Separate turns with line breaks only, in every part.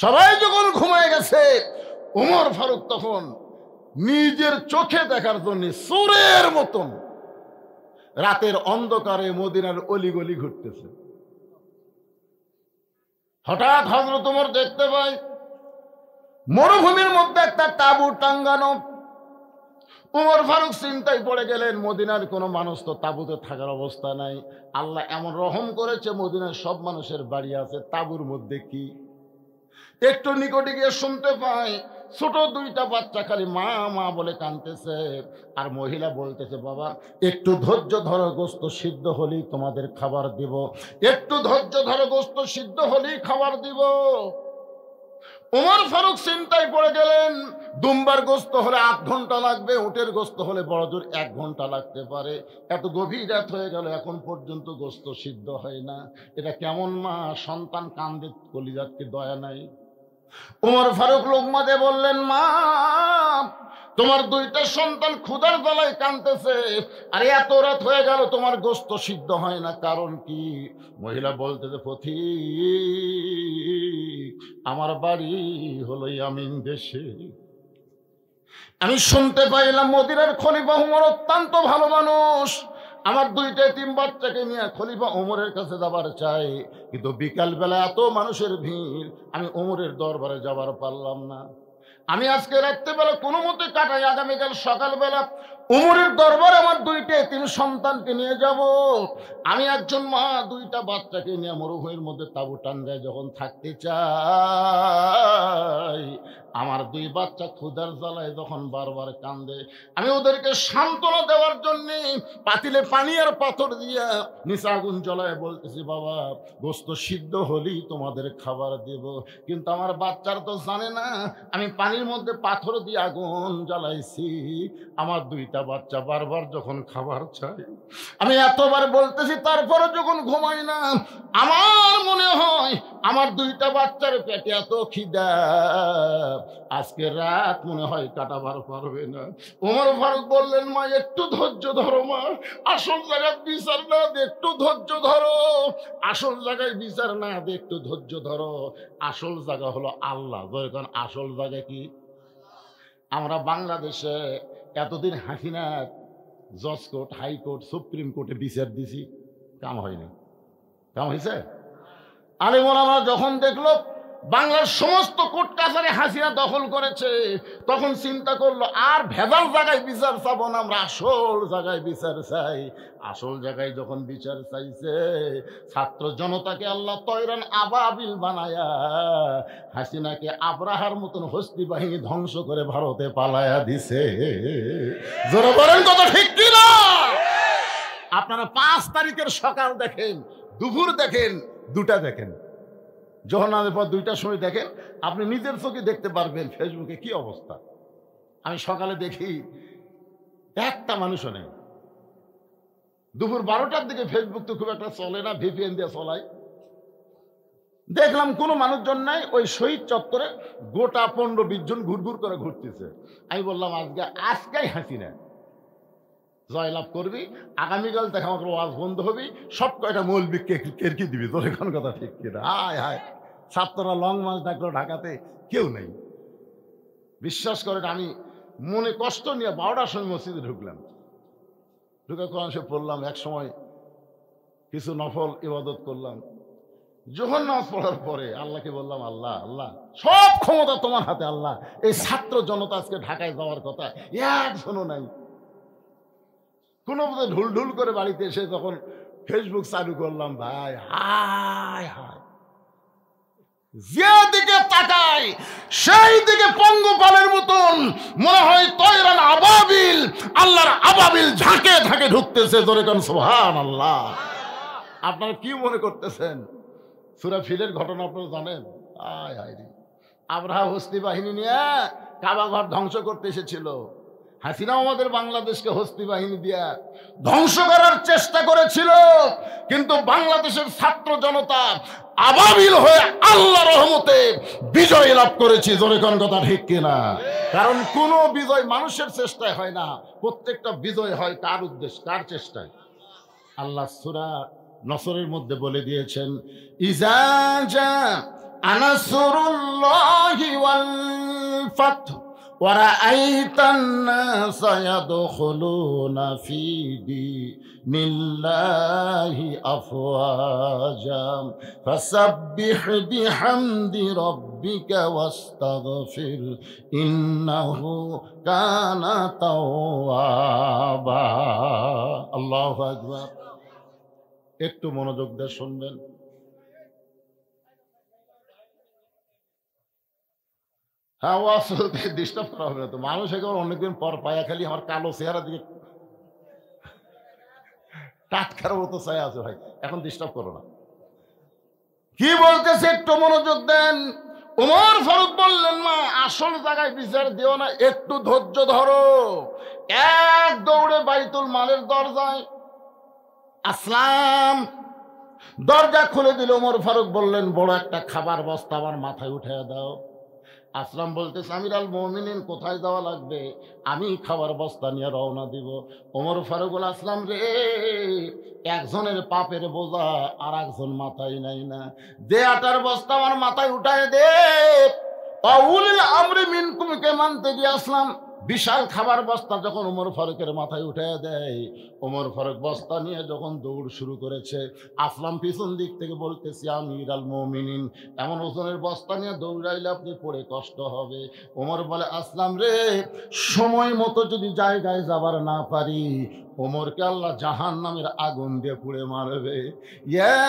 সবাই যখন ঘুমায় গেছে, ওমর ফারুক তখন নিজের চোখে দেখার জন্য চোরের মতন রাতের অন্ধকারে মদিনার অলিগলি ঘুরতেছে। হঠাৎ হযরত ওমর দেখতে পায় মরুভূমির মধ্যে একটা তাঁবু টাঙ্গানো। ওমর ফারুক চিন্তায় পড়ে গেলেন, মদিনার কোনো মানুষ তো তাঁবুতে থাকার অবস্থা নাই। আল্লাহ এমন রহম করেছে মদিনার সব মানুষের বাড়ি আছে, তাঁবুর মধ্যে কি? একটু নিকটে গিয়ে শুনতে পাই ছোট দুইটা বাচ্চা খালি মা মা বলে কাঁদতেছে, আর মহিলা বলতেছে, বাবা একটু ধৈর্য ধরো, গোস্ত সিদ্ধ হলেই তোমাদের খাবার দিব, একটু ধৈর্য ধরো, গোস্ত সিদ্ধ হলেই খাবার দিব। ওমর ফারুক চিন্তায় পড়ে গেলেন, দুম্বার গোস্ত হলে 8 ঘন্টা লাগবে, উটের গোস্ত হলে বড় জোর 1 ঘন্টা লাগতে পারে। এত গভীর রাত হয়ে গেল, এখন পর্যন্ত গোস্ত সিদ্ধ হয় না। এটা কেমন মা? সন্তান কান্দে, কলিজাতকে দয়া নাই। ওমর ফারুক লোকমা দিয়ে বললেন, মা তোমার 2টা সন্তান ক্ষুধার জ্বালায় কাঁদতেছে, আর এত রাত হয়ে গেল তোমার গোস্ত সিদ্ধ হয় না, কারণ কি? মহিলা বলতেছে, পথিক আমার বাড়ি হলো ইয়ামিন দেশে। আমি শুনতে পাইলাম মদিনার খলিফা ওমর অত্যন্ত ভালো মানুষ, আমার 2টা এতিম বাচ্চাকে নিয়ে খলিফা ওমরের কাছে যাবার চাই, কিন্তু বিকাল বেলা এত মানুষের ভিড়, আমি ওমরের দরবারে যাবার পারলাম না। আমি আজকে রাত্রেবেলা কোনো মতে কাটাই, আগামীকাল সকালবেলা ওমরের দরবারে আমার 2টা এতিম সন্তানকে নিয়ে যাব। আমি একজন মা 2টা বাচ্চাকে নিয়ে মরুভূমির মধ্যে তাঁবু টাঙ্গায় যখন থাকতে চাই, আমার 2 বাচ্চা ক্ষুধার জ্বালায় যখন বারবার কান্দে, আমি ওদেরকে সান্ত্বনা দেওয়ার জন্য পাতিলে পানি আর পাথর দিয়া নিচে আগুন জ্বলায় বলতেছি, বাবা গোস্ত সিদ্ধ হলেই তোমাদের খাবার দেব। কিন্তু আমার বাচ্চারা তো জানে না আমি পানির মধ্যে পাথর দিয়ে আগুন জ্বালাইছি। আমার 2টা বাচ্চা বারবার যখন খাবার চাই, আমি এতবার বলতেছি, তারপরে যখন ঘুমাই না, আমার মনে হয় আমার 2টা বাচ্চার পেটে এত খিদা, আজকে রাত মনে হয় কাটাবার পারবে না। ওমর ফারুক বললেন, মা একটু ধৈর্য ধরো, মা আসল জায়গায় বিচার না দে, একটু ধৈর্য ধরো, আসল জায়গায় বিচার না দে, একটু ধৈর্য ধরো। আসল জায়গা হলো আল্লাহ। যখন আসল জায়গা কি? আমরা বাংলাদেশে এতদিন হাসিনা জজ কোর্ট, হাইকোর্ট, সুপ্রিম কোর্টে বিচার দিছি, কাম হয়নি। কাম হয়েছে? আলেম ওলামা যখন দেখলো বাংলার সমস্ত কোর্ট কাছারি হাসিনা দখল করেছে, তখন চিন্তা করলো আর ভেজাল জায়গায় বিচার চাবো না, আমরা আসল জায়গায় বিচার চাই। আসল জায়গায় যখন বিচার চাইছে, ছাত্র জনতাকে আল্লাহ তয়রান আবাবিল বানায়া হাসিনাকে আব্রাহার মতন হস্তি বাহিনী ধ্বংস করে ভারতে পালায়া দিছে। জোরে বলেন কথা ঠিক কিনা? আপনারা 5 তারিখের সকাল দেখেন, দুপুর দেখেন, 2টা দেখেন, জোহরনামের পর 2টার সময় দেখেন, আপনি নিজের চোখে দেখতে পারবেন ফেসবুকে কি অবস্থা। আমি সকালে দেখি একটা মানুষও নেই। দুপুর 12টার দিকে ফেসবুক তো খুব একটা চলে না, ভিপিএন দিয়ে চলাই, দেখলাম কোনো মানুষজন নাই। ওই শহীদ চত্বরে গোটা 15-20 জন ঘুরঘুর করে ঘুরতেছে। আমি বললাম, আজকেই হাসিনা জয়লাভ করবি, আগামীকাল থেকে আমাকে ওয়াজ বন্ধ হবি, সব কয়টা মৌলবি কেরকি দিবি। তোর এখন কথা ঠিক কিনা? হায় হায়, ছাত্ররা লং মার্চ ডাকলো ঢাকাতে, কেউ নেই। বিশ্বাস করেন, আমি মনে কষ্ট নিয়ে 12টার সময় মসজিদে ঢুকলাম, ঢুকে কোরআন শরীফ পড়লাম, এক সময় কিছু নফল ইবাদত করলাম। জোহর নামাজ পড়ার পরে আল্লাহকে বললাম, আল্লাহ আল্লাহ সব ক্ষমতা তোমার হাতে, আল্লাহ এই ছাত্র জনতা আজকে ঢাকায় যাওয়ার কথা, একজনও নাই। কোনো মতো ঢুল ঢুল করে বাড়িতে এসে যখন ফেসবুক চালু করলাম, ভাই হায় হায়, যেদিকে তাকাই সেই দিকে পঙ্গপালের মতন মনে হয় তয়রান আবাবিল, আল্লাহর আবাবিল ঝাঁকে ঝাঁকে ঢুকতেছে। জোরে কোন সুবহানাল্লাহ। আপনারা কি মনে করতেছেন? সূরা ফিলের ঘটনা আপনারা জানেন? আয় হায় রে, আব্রাহা হস্তি বাহিনী নিয়ে কাবা ঘর ধ্বংস করতে এসেছিল। হাসিনাও আমাদের বাংলাদেশকে হস্তি বাহিনী দিয়া ধ্বংস করার চেষ্টা করেছিল, কিন্তু বাংলাদেশের ছাত্র জনতা আবাবিল হয়ে আল্লাহ রহমতে বিজয় লাভ করেছি। জোরে কোন কথা ঠিক কিনা? কারণ কোন বিজয় মানুষের চেষ্টায় হয় না, প্রত্যেকটা বিজয় হয় কার উদ্দেশ্য, কার চেষ্টায়? আল্লাহ সূরা নসরের মধ্যে বলে দিয়েছেন, ইজা জা আনাসরুল্লাহি ওয়াল ফাতহ ওয়া রাআইতান নাসা ইয়াদখুলুনা ফি দীনিল্লাহি আফওয়াজা ফাসাব্বিহ বিহামদি রাব্বিকা ওয়াস্তাগফির ইন্নাহু কানা তাওয়াবা। আল্লাহু আকবার। একটু মনোযোগ দিয়ে শুনবেন। হ্যাঁ, ওয়াজ ডিস্টার্ব করা হবে না তো। মানুষ একেবারে অনেকদিন পর পায়া খালি আমার কালো চেহারা দিকে টাটকার মতো চাই আছে ভাই, এখন ডিস্টার্ব করো না। কি বলতেছে একটু মনোযোগ দেন। ওমর ফারুক বললেন, মা আসল জায়গায় বিচার দিও না, একটু ধৈর্য ধরো। এক দৌড়ে বাইতুল মালের দরজায় আসলাম, দরজা খুলে দিল। ওমর ফারুক বললেন, বড় একটা খাবার বস্তা আমার মাথায় উঠে দাও। আসলাম বলতেছে, আমির আল মুমিনিন কোথায় যাওয়া লাগবে? আমি খাবার বস্তা নিয়ে রওনা দিব। ওমর ফারুক বলে, আসলাম রে, একজনের পাপের বোঝা আর একজন মাথায় নাই না, দে আটার বস্তা আমার মাথায় উঠায় দে। উলিল আমরি মিনকুমকে মানতে গিয়ে আসলাম বিশাল খাবার বস্তা যখন ওমর ফারুকের মাথায় উঠে দেয়, ওমর ফারুক বস্তা নিয়ে যখন দৌড় শুরু করেছে, আসলাম পিছন দিক থেকে বলতেছি, আমির আল মুমিনিন এমন ওজনের বস্তা নিয়ে দৌড়াইলে আপনি পড়ে কষ্ট হবে। ওমর বলে, আসলাম রে, সময় মতো যদি জায়গায় যাবার না পারি, ওমরকে আল্লাহ জাহান্নামের আগুন দিয়ে পুড়ে মারবে। ইয়া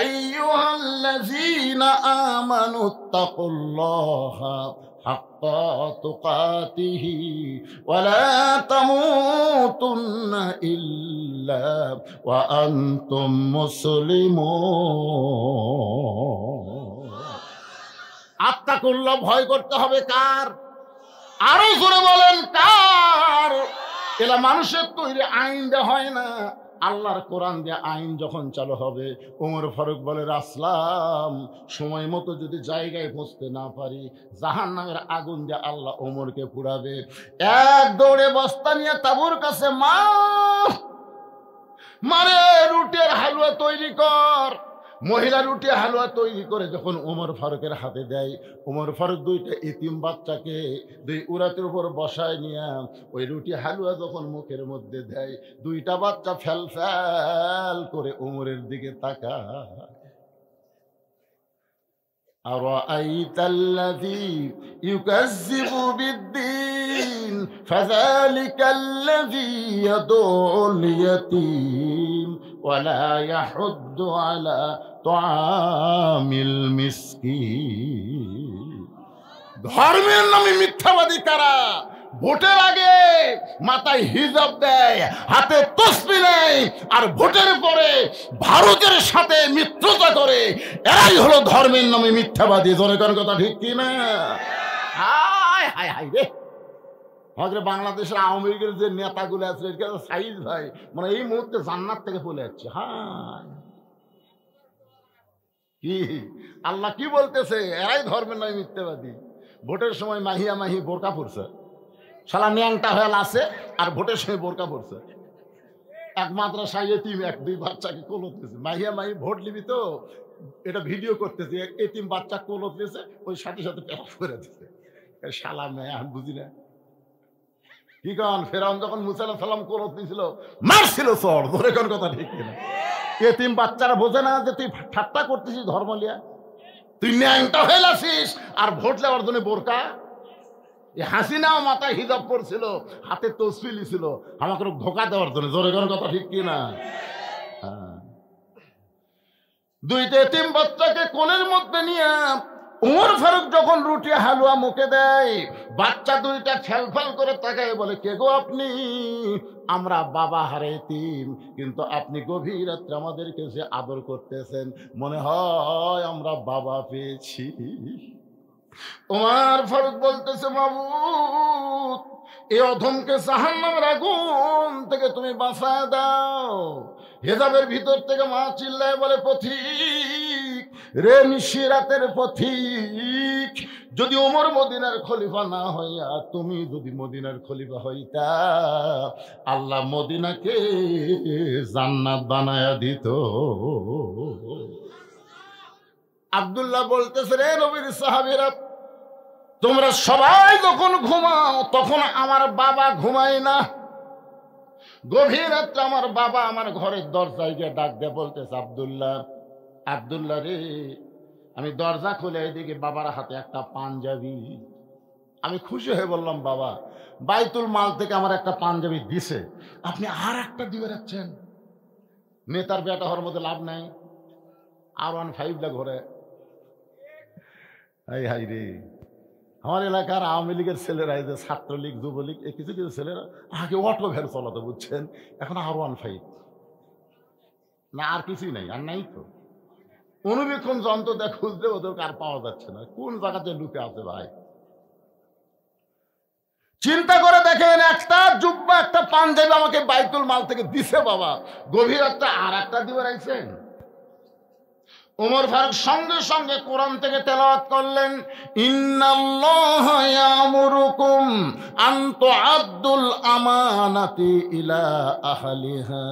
আইয়ুহাল্লাযীনা আমানুত্তাকুল্লাহা হাক্কা তুকাতিহি ওয়া লা তামুতুন্না ইল্লা ওয়া আনতুম মুসলিমুন। আত্তাকুল্লাহ, ভয় করতে হবে কার? আরো জোরে বলেন কার? এলা মানুষের তৈরি আইন দেওয়া হয় না, আল্লাহর কোরআন দিয়ে আইন যখন চালু হবে। ওমর ফারুক বলে, আসলাম সময় মতো যদি জায়গায় পৌঁছতে না পারি, জাহান্নামের আগুন দিয়ে আল্লাহ ওমরকে পুড়াবে। এক দৌড়ে বস্তা নিয়ে তাবুর কাছে, মা মারে রুটির হালুয়া তৈরি কর। মহিলা রুটি হালুয়া তৈরি করে যখন ওমর ফারুকের হাতে দেয়, ওমর ফারুক দুইটা এতিম বাচ্চাকে দুই উরাতের উপর বসায় নিয়ে ওই রুটি হালুয়া যখন মুখের মধ্যে দেয়, দুইটা বাচ্চা ফ্যাল ফ্যাল করে ওমরের দিকে তাকায়। أرأيت الذي يكذب بالدين فذلك الذي يدعو اليتيم ولا يحض على طعام المسكين। ধর্মের নামে মিথ্যাবাদী কারা? ভোটের আগে মাথায় হিজাব দেয়, হাতে তসবিহ নেয়, আর ভোটের পরে ভারতের সাথে মিত্রতা করে, এরাই হলো ধর্মের নামে মিথ্যাবাদী। জনগণ কথা ঠিক কি না? হায় হায় হায় রে, আমাদের বাংলাদেশের আওয়ামী লীগের যে নেতাগুলো আছে, সাইজ ভাই মানে এই মুহূর্তে জান্নাত থেকে বলে যাচ্ছে। হ্যাঁ, কি আল্লাহ কি বলতেছে? এরাই ধর্মের নামে মিথ্যাবাদী। ভোটের সময় মাহিয়া মাহি বোরকা পড়ছে, শালা ন্যাংটা হয়ে আছে, আর ভোটের সময় বোরকা পড়ছে। এক মাদ্রাসায় এতিম এক দুই বাচ্চাকে কোলত দিয়েছে, মাহিয়া মাহি ভোট নিবি তো এটা ভিডিও করতেছে, এতিম বাচ্চা কোলত দিয়েছে, ওই সাথে সাথে প্যাক করে দিচ্ছে। শালা মেয়ে আমি বুঝি না কি কারণ। ফেরাউন যখন মুসা আলাইহিস সালাম কোলত দিয়েছিল, মারছিল চড়। ধরে কোন কথা ঠিক কিনা? এতিম বাচ্চারা বোঝে না যে তুই ঠাট্টা করতেছিস ধর্ম লিয়া, তুই ন্যাংটা হয়ে আসিস, আর ভোট নেওয়ার জন্য বোরকা। হাসিনাও মাথায় হিজাব পড়ছিল, হাতে তসবিহ ছিল, আমাকে ধোকা দেওয়ার জন্য। জোরে কোনো কথা ঠিক কিনা? দুইটা এতিম বাচ্চাকে কোলের মধ্যে নিয়ে ওমর ফারুক যখন রুটি হালুয়া মুখে দেয়, বাচ্চা দুইটা ফ্যালফ্যাল করে তাকায়, বলে, কে গো আপনি? আমরা বাবা হারে এতিম, কিন্তু আপনি গভীর রাত্রে আমাদেরকে যে আদর করতেছেন, মনে হয় আমরা বাবা পেয়েছি। ওমর ফারুক বলতেছে, মাবুদ, এই অধমকে জাহান্নামের আগুন থেকে তুমি বাঁচায় দাও। হেজাবের ভিতর থেকে মা চিল্লায় বলে, পথিক রে, নিশিরাতের পথিক, যদি ওমর মদিনার খলিফা না হইয়া তুমি যদি মদিনার খলিফা হইতা, আল্লাহ মদিনাকে জান্নাত বানায়া দিত। আব্দুল্লাহ বলতেছে, রে নবীর সাহাবীরা, তোমরা সবাই যখন ঘুমাও তখন আমার বাবা ঘুমায় না। গভীর রাত্রে আমার বাবা আমার ঘরের দরজায় গিয়ে ডাক দিয়ে বলতেছে, আব্দুল্লাহ, আব্দুল্লাহ রে। আমি দরজা খুলে এদিকে বাবার হাতে একটা পাঞ্জাবি। আমি খুশি হয়ে বললাম, বাবা, বাইতুল মাল থেকে আমার একটা পাঞ্জাবি দিছে, আপনি আর একটা দিয়ে রাখছেন? নেতার বেটা হওয়ার মধ্যে লাভ নাই। R15 ঘরে। হাই রে, আমার এলাকার আওয়ামী লীগের ছেলেরা, এই যে ছাত্রলীগ, যুবলীগ, এই কিছু কিছু ছেলেরা আগে অটো ভ্যান চলাতো, বুঝছেন, এখন R15 না, আর কিছুই নাই, আর নাই তো। অনুবীক্ষণ যন্ত্র দেখ খুঁজলে ওদেরকে আর পাওয়া যাচ্ছে না, কোন জায়গাতে লুকে আছে ভাই। চিন্তা করে দেখেন, একটা জুব্বা একটা পাঞ্জাবি আমাকে বাইতুল মাল থেকে দিছে বাবা, গভীর একটা আর একটা দিয়ে রাখছেন। ওমর ফারুক সঙ্গে সঙ্গে কোরআন থেকে তেলাওয়াত করলেন, ইন্নাল্লাহা ইয়ামুরুকুম আন তুআদ্দুল আমানাতি ইলা আহলিহা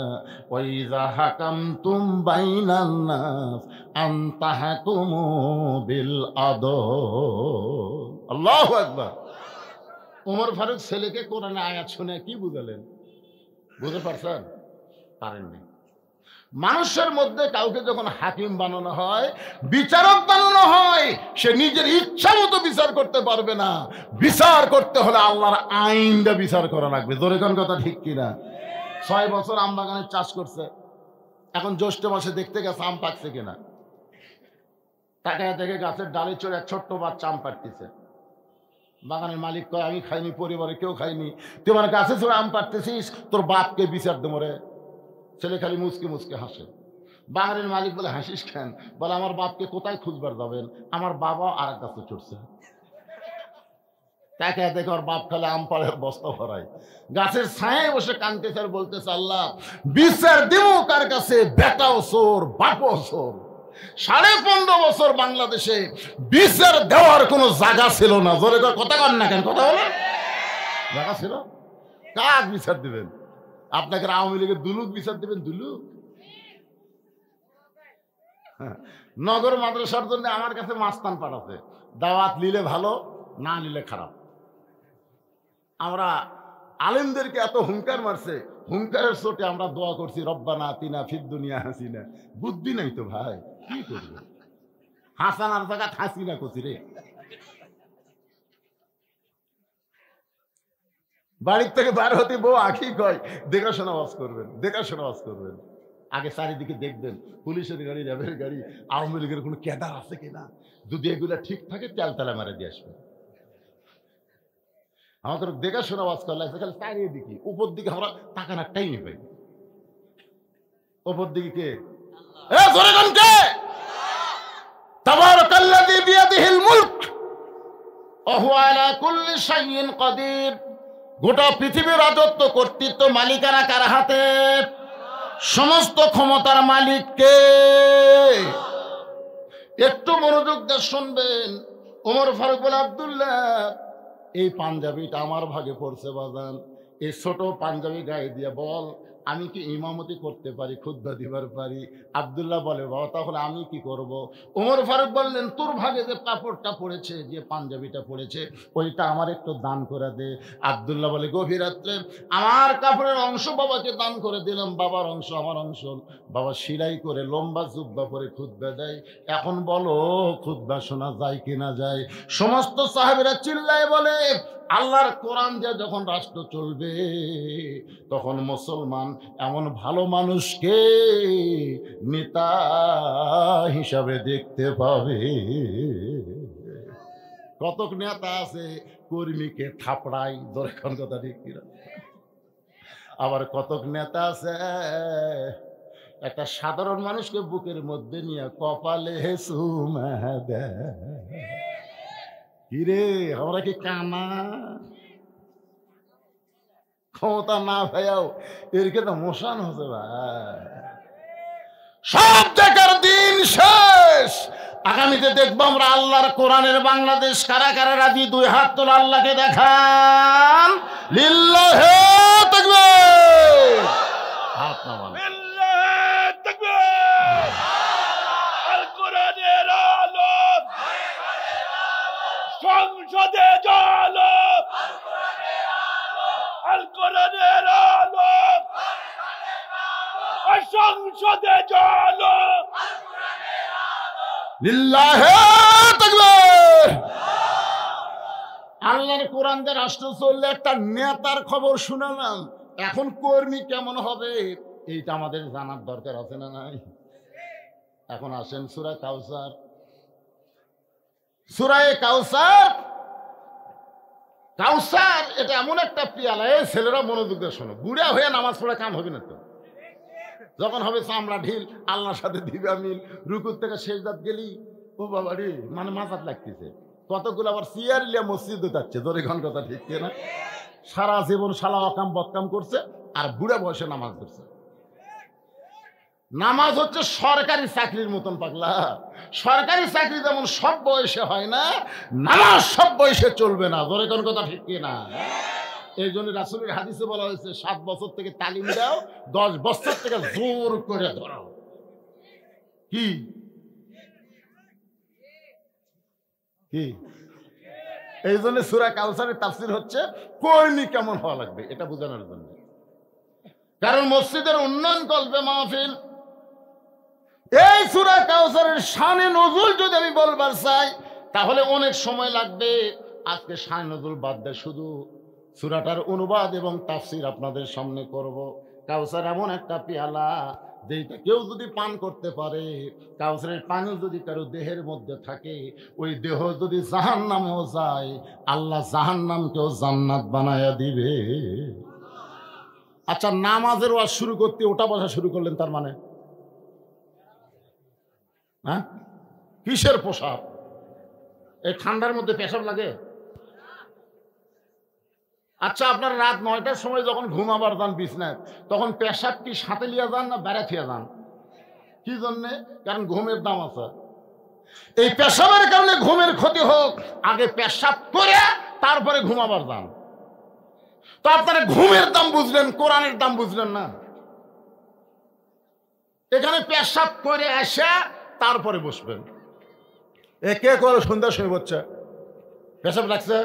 ওয়া ইযা হাকামতুম বাইনান নাস আন তাহকুমু বিল আদল। আল্লাহু আকবার। ওমর ফারুক ছেলেকে কোরআনে আয়াত শুনে কি বুঝালেন? বুঝতে পারছেন? পারেননি। মানুষের মধ্যে কাউকে যখন হাকিম বানানো হয়, বিচারক বানানো হয়, সে নিজের ইচ্ছা মতো বিচার করতে পারবে না। বিচার করতে হলে আল্লাহর আইনটা বিচার করা লাগবে। জোরে কোন কথা ঠিক কিনা? 6 বছর আম বাগানের চাষ করছে, এখন জ্যৈষ্ঠ মাসে দেখতে গেছে আম পাকছে কিনা। তাকায় দেখে গাছের ডালে চড়ে ছোট্ট বাচ্চা আম পাড়তেছে। বাগানের মালিক কয়, আমি খাইনি, পরিবারে কেউ খাইনি, তুই আমার গাছে চড়ে আম পাড়তেছিস, তোর বাপকে বিচার দেবো রে। ছেলে খালি মুচকে মুচকে হাসে। বাগানের মালিক বলে, হাসিস কেন? বলে, আমার বাপকে কোথায় খুঁজবার যাবেন, আমার বাবা আর এক গাছে চড়ছে। তাকে দেখে ওর বাপ খালে আম পাড়ের বস্তা ভরায়, গাছের ছায়ে বসে কাঁদতেছে আর বলতেছে, আল্লাহ, বিচার দেবো কার কাছে? বেটাও চোর, বাপও চোর। 15.5 বছর বাংলাদেশে বিচার দেওয়ার কোনো জায়গা ছিল না। জোরে কথা কন না কেন? কথা বলে জায়গা ছিল? কার বিচার দিবেন? আপনাকে আওয়ামী লীগের দুলুক বিচার দেবেন? দুলুক? নগর মাদ্রাসার জন্য আমার কাছে মাস্তান পাঠাতে, দাওয়াত নিলে ভালো, না নিলে খারাপ। আমরা আলেমদেরকে এত হুঙ্কার মারছে, হুঙ্কারের চোটে আমরা দোয়া করছি, রব্বানা আতিনা ফিদ দুনিয়া হাসিনা। বুদ্ধি নাই তো ভাই, কি করবে? হাসানার জায়গা হাসিনা করছি রে। বাড়ির থেকে বার হতে বউ আখি কয়, দেখাশোনা ওয়াজ করবেন, দেখাশোনা ওয়াজ করবেন। আগে চারিদিকে দেখবেন পুলিশের গাড়ি, র্যাবের গাড়ি, আওয়ামী লীগের কোনো ক্যাডার আছে কিনা। যদি এগুলা ঠিক থাকে, তেলতলা মারে দিয়ে আসবে। আমাদের দেখাশোনা ওয়াজ করা লাগছে, খালি চারিদিকে। উপর দিকে আমরা তাকানোর টাইমই পাই। উপর দিকে কে? তাবারাকাল্লাযী বিয়াদিহিল মুলক ওয়া হুয়া আলা কুল্লি শাইইন কাদির। গোটা পৃথিবীর রাজত্ব, কর্তৃত্ব, মালিকানা কার হাতে? সমস্ত ক্ষমতার মালিক কে? একটু মনোযোগ দিয়ে শুনবেন। ওমর ফারুক বলে, আব্দুল্লাহ, এই পাঞ্জাবিটা আমার ভাগে পড়ছে বাজান, এই ছোট পাঞ্জাবি গায়ে দিয়ে বল, আমি কি ইমামতি করতে পারি, খুতবা দিবার পারি? আব্দুল্লাহ বলে, বাবা, তাহলে আমি কি করব? ওমর ফারুক বললেন, তোর ভাগে যে কাপড়টা পড়েছে, যে পাঞ্জাবিটা পড়েছে, ওইটা আমার একটু দান করে দে। আব্দুল্লাহ বলে, গভীর রাত্রে আমার কাপড়ের অংশ বাবাকে দান করে দিলাম, বাবার অংশ আমার অংশ। বাবা সেলাই করে লম্বা জুব্বা পরে খুতবা দেয়। এখন বলো, খুতবা শোনা যায় কিনা যায়? সমস্ত সাহাবীরা চিল্লায় বলে, আল্লাহর কোরআন দিয়ে যখন রাষ্ট্র চলবে, তখন মুসলমান এমন ভালো মানুষকে নেতা হিসাবে দেখতে পাবে। কতক নেতা আছে কর্মীকে থাপড়ায়, দরকার কথা ঠিক কিনা। আবার কতক নেতা আছে একটা সাধারণ মানুষকে বুকের মধ্যে নিয়ে কপালে চুমা দেয়। কিরে, আমরা কি কানা? ক্ষমতা না ভাইয়াও এরকে তো মোশান হচ্ছে ভাই। সব জায়গার দিন শেষ। আগামীতে দেখবো আমরা আল্লাহর কোরআনের বাংলাদেশ। কারা কারা রাজি? 2 হাত তোলা, আল্লাহকে দেখান। লিল্লাহি তাকবীর। হাত নামান। লিল্লাহি তাকবীর। আল কোরআনের
সংসদে জ্বালো আল কোরআনের আলো, সংসদে জ্বালো
লিল্লাহে তাকবীর। আল্লাহর কোরআন দিয়ে রাষ্ট্র চললে একটা নেতার খবর শুনালাম, এখন কর্মী কেমন হবে এইটা আমাদের জানার দরকার আছে না নাই? এখন আসেন সূরা কাউসার। সূরা কাউসার, কাউসার এটা এমন একটা পিয়ালা, এই ছেলেরা মনোযোগ দিয়ে শোনো, বুড়া হয়ে নামাজ পড়ে কাম হবে না তো। যখন হবে চামড়া ঢিল, আল্লাহর সাথে দিবা মিল, রুকুর থেকে সেজদাত গেলি, ও বাবা রে, মানে মাথাত লাগতেছে। কতগুলো আবার চেয়ার লিয়া মসজিদে যাচ্ছে, ধরে ঘন কথা ঠিক না? সারা জীবন শালা অকাম বদকাম করছে আর বুড়া বয়সে নামাজ পড়ছে। নামাজ হচ্ছে সরকারি চাকরির মতন পাগলা। সরকারি চাকরি যেমন সব বয়সে হয় না, নামাজ সব বয়সে চলবে না, ধরে কোন কথা ঠিক না? এই জন্য রাসূলের হাদিসে বলা হয়েছে 7 বছর থেকে তালিম দাও, 10 বছর থেকে জোর করে ধরাও। কি কি এই জন্য সূরা কাউসারের তাফসীর হচ্ছে কর্মী কেমন হওয়া লাগবে এটা বোঝানোর জন্য। কারণ মসজিদের উন্নয়ন করবে মাহফিল। এই সূরা কাউসারের শানে নজুল যদি আমি বলবার চাই তাহলে অনেক সময় লাগবে। আজকে শানে নজুল বাদ দিয়ে শুধু সূরাটার অনুবাদ এবং তাফসীর আপনাদের সামনে করব। কাউসার এমন একটা পেয়ালা যেটা কেউ যদি পান করতে পারে, কাউসারের পানি যদি কারো দেহের মধ্যে থাকে, ওই দেহ যদি জাহান্নামেও যায়, আল্লাহ জাহান্নামকেও জান্নাত বানায়া দিবে। আচ্ছা, নামাজের ওয়াজ শুরু করতে ওটা বসা শুরু করলেন, তার মানে হ্যাঁ কিসের পোশাক? এই ঠান্ডার মধ্যে পেশাব লাগে? আচ্ছা, আপনার রাত 9টার সময় যখন ঘুমাবার যান বিছনায়, তখন পেশাব কি সাথে লিয়া যান না বেড়া থিয়া যান? কি জন্যে? কারণ ঘুমের দাম আছে। এই পেশাবের কারণে ঘুমের ক্ষতি হোক, আগে পেশাব করে তারপরে ঘুমাবার যান। তো আপনারা ঘুমের দাম বুঝলেন, কোরআনের দাম বুঝলেন না। এখানে পেশাব করে এসে তারপরে বসবেন। এ কে করে সন্ধ্যার সময় বসছে? পেশাব লাগছে?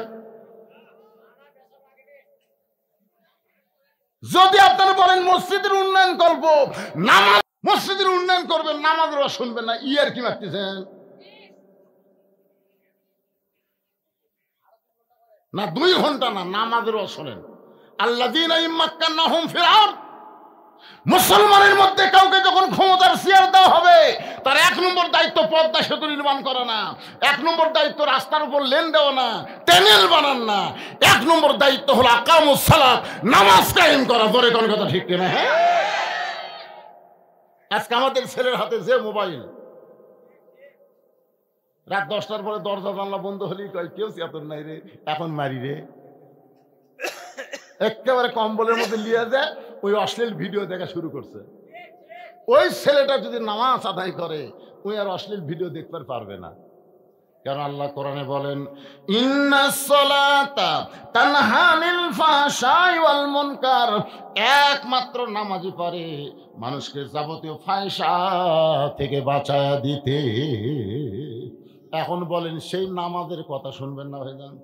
যদি আপনারা বলেন মসজিদের উন্নয়ন করব, নামাজ মসজিদের উন্নয়ন করবেন, নামাজের ওয়াজ শুনবেন না, ইয়ার কি মারতেছেন? না 2 ঘন্টা না, নামাজের ওয়াজ শোনেন। আল্লাযীনা ইম্মাক্কানাহুম ফিল আরদ, মুসলমানের মধ্যে কাউকে যখন ক্ষমতার চেয়ার দেওয়া হবে, তার 1 নম্বর দায়িত্ব পদ্মা সেতু নির্মাণ করা না, 1 নম্বর দায়িত্ব রাস্তার উপর লেন দেওয়া না, টানেল বানান না, 1 নম্বর দায়িত্ব হলো আকামুস সালাত, নামাজ কায়েম করা। ধরে কোন কথা ঠিক কিনা? হ্যাঁ, আজকে আমাদের ছেলের হাতে যে মোবাইল, রাত 10টার পরে দরজা জানলা বন্ধ হলেই কয় কেউ চেতন নাই রে, এখন মারি রে। একেবারে কম্বলের মধ্যে লিয়ে যায়, ওই অশ্লীল ভিডিও দেখা শুরু করছে। ওই ছেলেটা যদি নামাজ আদায় করে, ওই আর অশ্লীল ভিডিও দেখতে পারবে না। কারণ আল্লাহ কোরআনে বলেন, ইন্নাস সালাতা তানহা আনিল ফাহশাই ওয়াল মুনকার, একমাত্র নামাজই পারে মানুষকে যাবতীয় ফাহশা থেকে বাঁচায়া দিতে। এখন বলেন সেই নামাজের কথা শুনবেন না ভাইজান?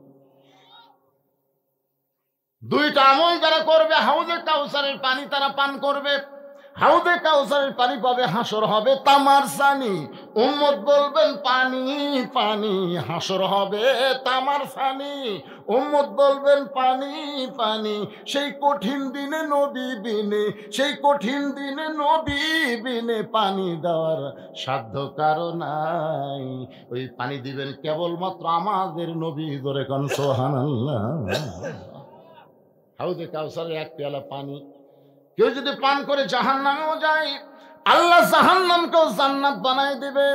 2টা আমল যারা করবে, হাউজে কাউসারের পানি তারা পান করবে, হাউজে কাউসারের পানি পাবে, হাসর হবে তামার সানি। উম্মত বলবেন পানি পানি, হাসর হবে তামার সানি। উম্মত বলবেন পানি পানি, সেই কঠিন দিনে নবী বিনে, সেই কঠিন দিনে নবী বিনে পানি দেওয়ার সাধ্য কারো নাই। ওই পানি দিবেন কেবলমাত্র আমাদের নবী। ধরে কোন সুবহানাল্লাহ। হাউজে কাউসারের 1 পেয়ালা পানি কেউ যদি পান করে জাহান্নামেও যায়, আল্লাহ জাহান্নামকেও জান্নাত বানাই দিবে।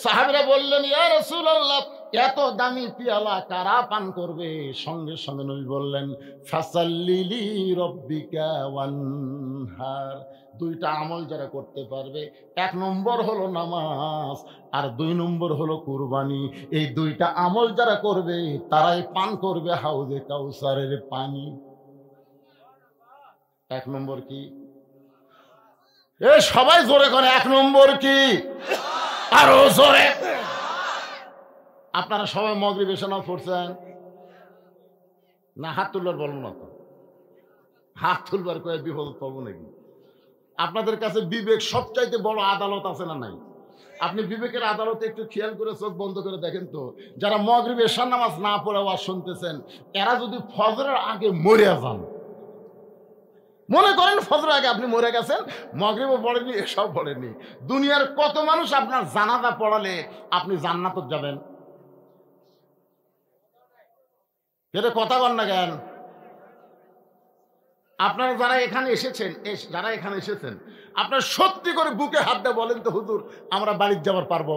সাহাবীরা বললেন, ইয়া রাসূলুল্লাহ, এত দামি পেয়ালা কারা পান করবে? সঙ্গে সঙ্গে নবী বললেন, ফাসাল্লি লি রাব্বিকা ওয়ানহার। 2টা আমল যারা করতে পারবে, 1 নম্বর হলো নামাজ আর 2 নম্বর হলো কুরবানি। এই 2টা আমল যারা করবে তারাই পান করবে হাউজে কাউসারের পানি। 1 নম্বর কি? এ সবাই জোরে করে, 1 নম্বর কি? আরো জোরে। আপনারা সবাই মাগরিব এশা নামাজ পড়ছেন না? হাত তুলবার বলবো না তো, হাত তুলবার কয়ে বিপদ পড়বো নাকি? আপনাদের কাছে বিবেক সবচাইতে বড় আদালত আছে না নাই? আপনি বিবেকের আদালতে একটু খেয়াল করে চোখ বন্ধ করে দেখেন তো, যারা মাগরিব এশা নামাজ না পড়ে ওয়াজ শুনতেছেন, এরা যদি ফজরের আগে মরে যান, মনে করেন ফজরের আগে আপনি মরে গেছেন, মাগরিবও পড়েননি এসব পড়েননি, দুনিয়ার কত মানুষ আপনার জানাজা পড়ালে আপনি জান্নাতে যাবেন? এটা কথা বল না কেন? আপনারা যারা এখানে এসেছেন আপনারা সত্যি করে বুকে হাত দিয়ে বলেন তো, হুজুর আমরা বাড়ি যাবার পারবো?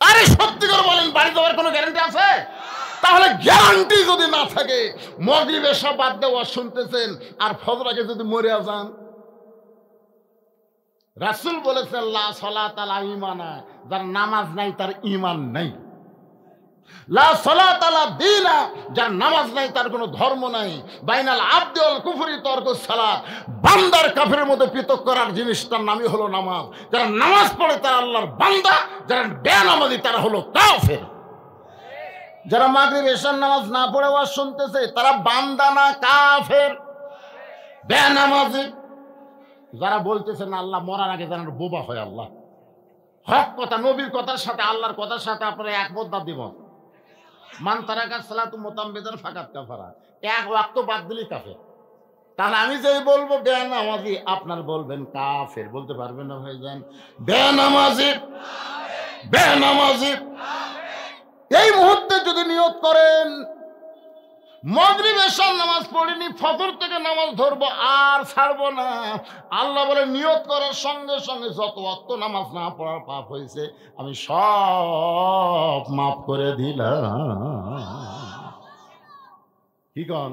আরে সত্যি করে বলেন, বাড়ি যাওয়ার কোনো গ্যারান্টি আছে? তাহলে গ্যারান্টি যদি না থাকে, মাগরিব এশা বাদ দিয়ে ওয়াজ শুনতেছেন আর ফজর আগে যদি মরে যান, রাসূল বলেছেন লা সালাতা লা ঈমানা, যার নামাজ নাই তার ঈমান নাই। লা সালাতা লা দীনা, যার নামাজ নাই তার কোনো ধর্ম নাই। বাইনাল আবদি ওয়াল কুফরি তারকুস সালাত, বান্দার কাফেরের মধ্যে পৃথক করার জিনিসটার নামই হলো নামাজ। যারা নামাজ পড়ে তারা আল্লাহর বান্দা, যারা বেনামাজি তারা হলো কাফের। যারা মাগরিব এশার নামাজ না পড়ে ওয়াজ শুনতেছে তারা বান্দা না কাফের, বেনামাজি। যারা বলতেছে না আল্লাহ মরার আগে যেন বোবা হয়, আল্লাহ হক কথা নবীর কথার সাথে আল্লাহর কথার সাথে আপনারা একমত না দ্বিমত? মান তারাকা সালাতু মুতাম্মিদান ফাকাত কাফারা, এক ওয়াক্ত বাদ দিলেই কাফের। তাহলে আমি যেই বলবো বেনামাজি, আপনার বলবেন কাফের, বলতে পারবেন না ভাইজান? বেনামাজি বেনামাজি এই মুহূর্তে যদি নিয়ত করেন মাগরিব এশার নামাজ পড়িনি, ফজর থেকে নামাজ ধরবো আর ছাড়বো না, আল্লাহ বলে নিয়ত করার সঙ্গে সঙ্গে যত ওয়াক্ত নামাজ না পড়ার পাপ হয়েছে আমি সব মাফ করে দিলাম। কি কন?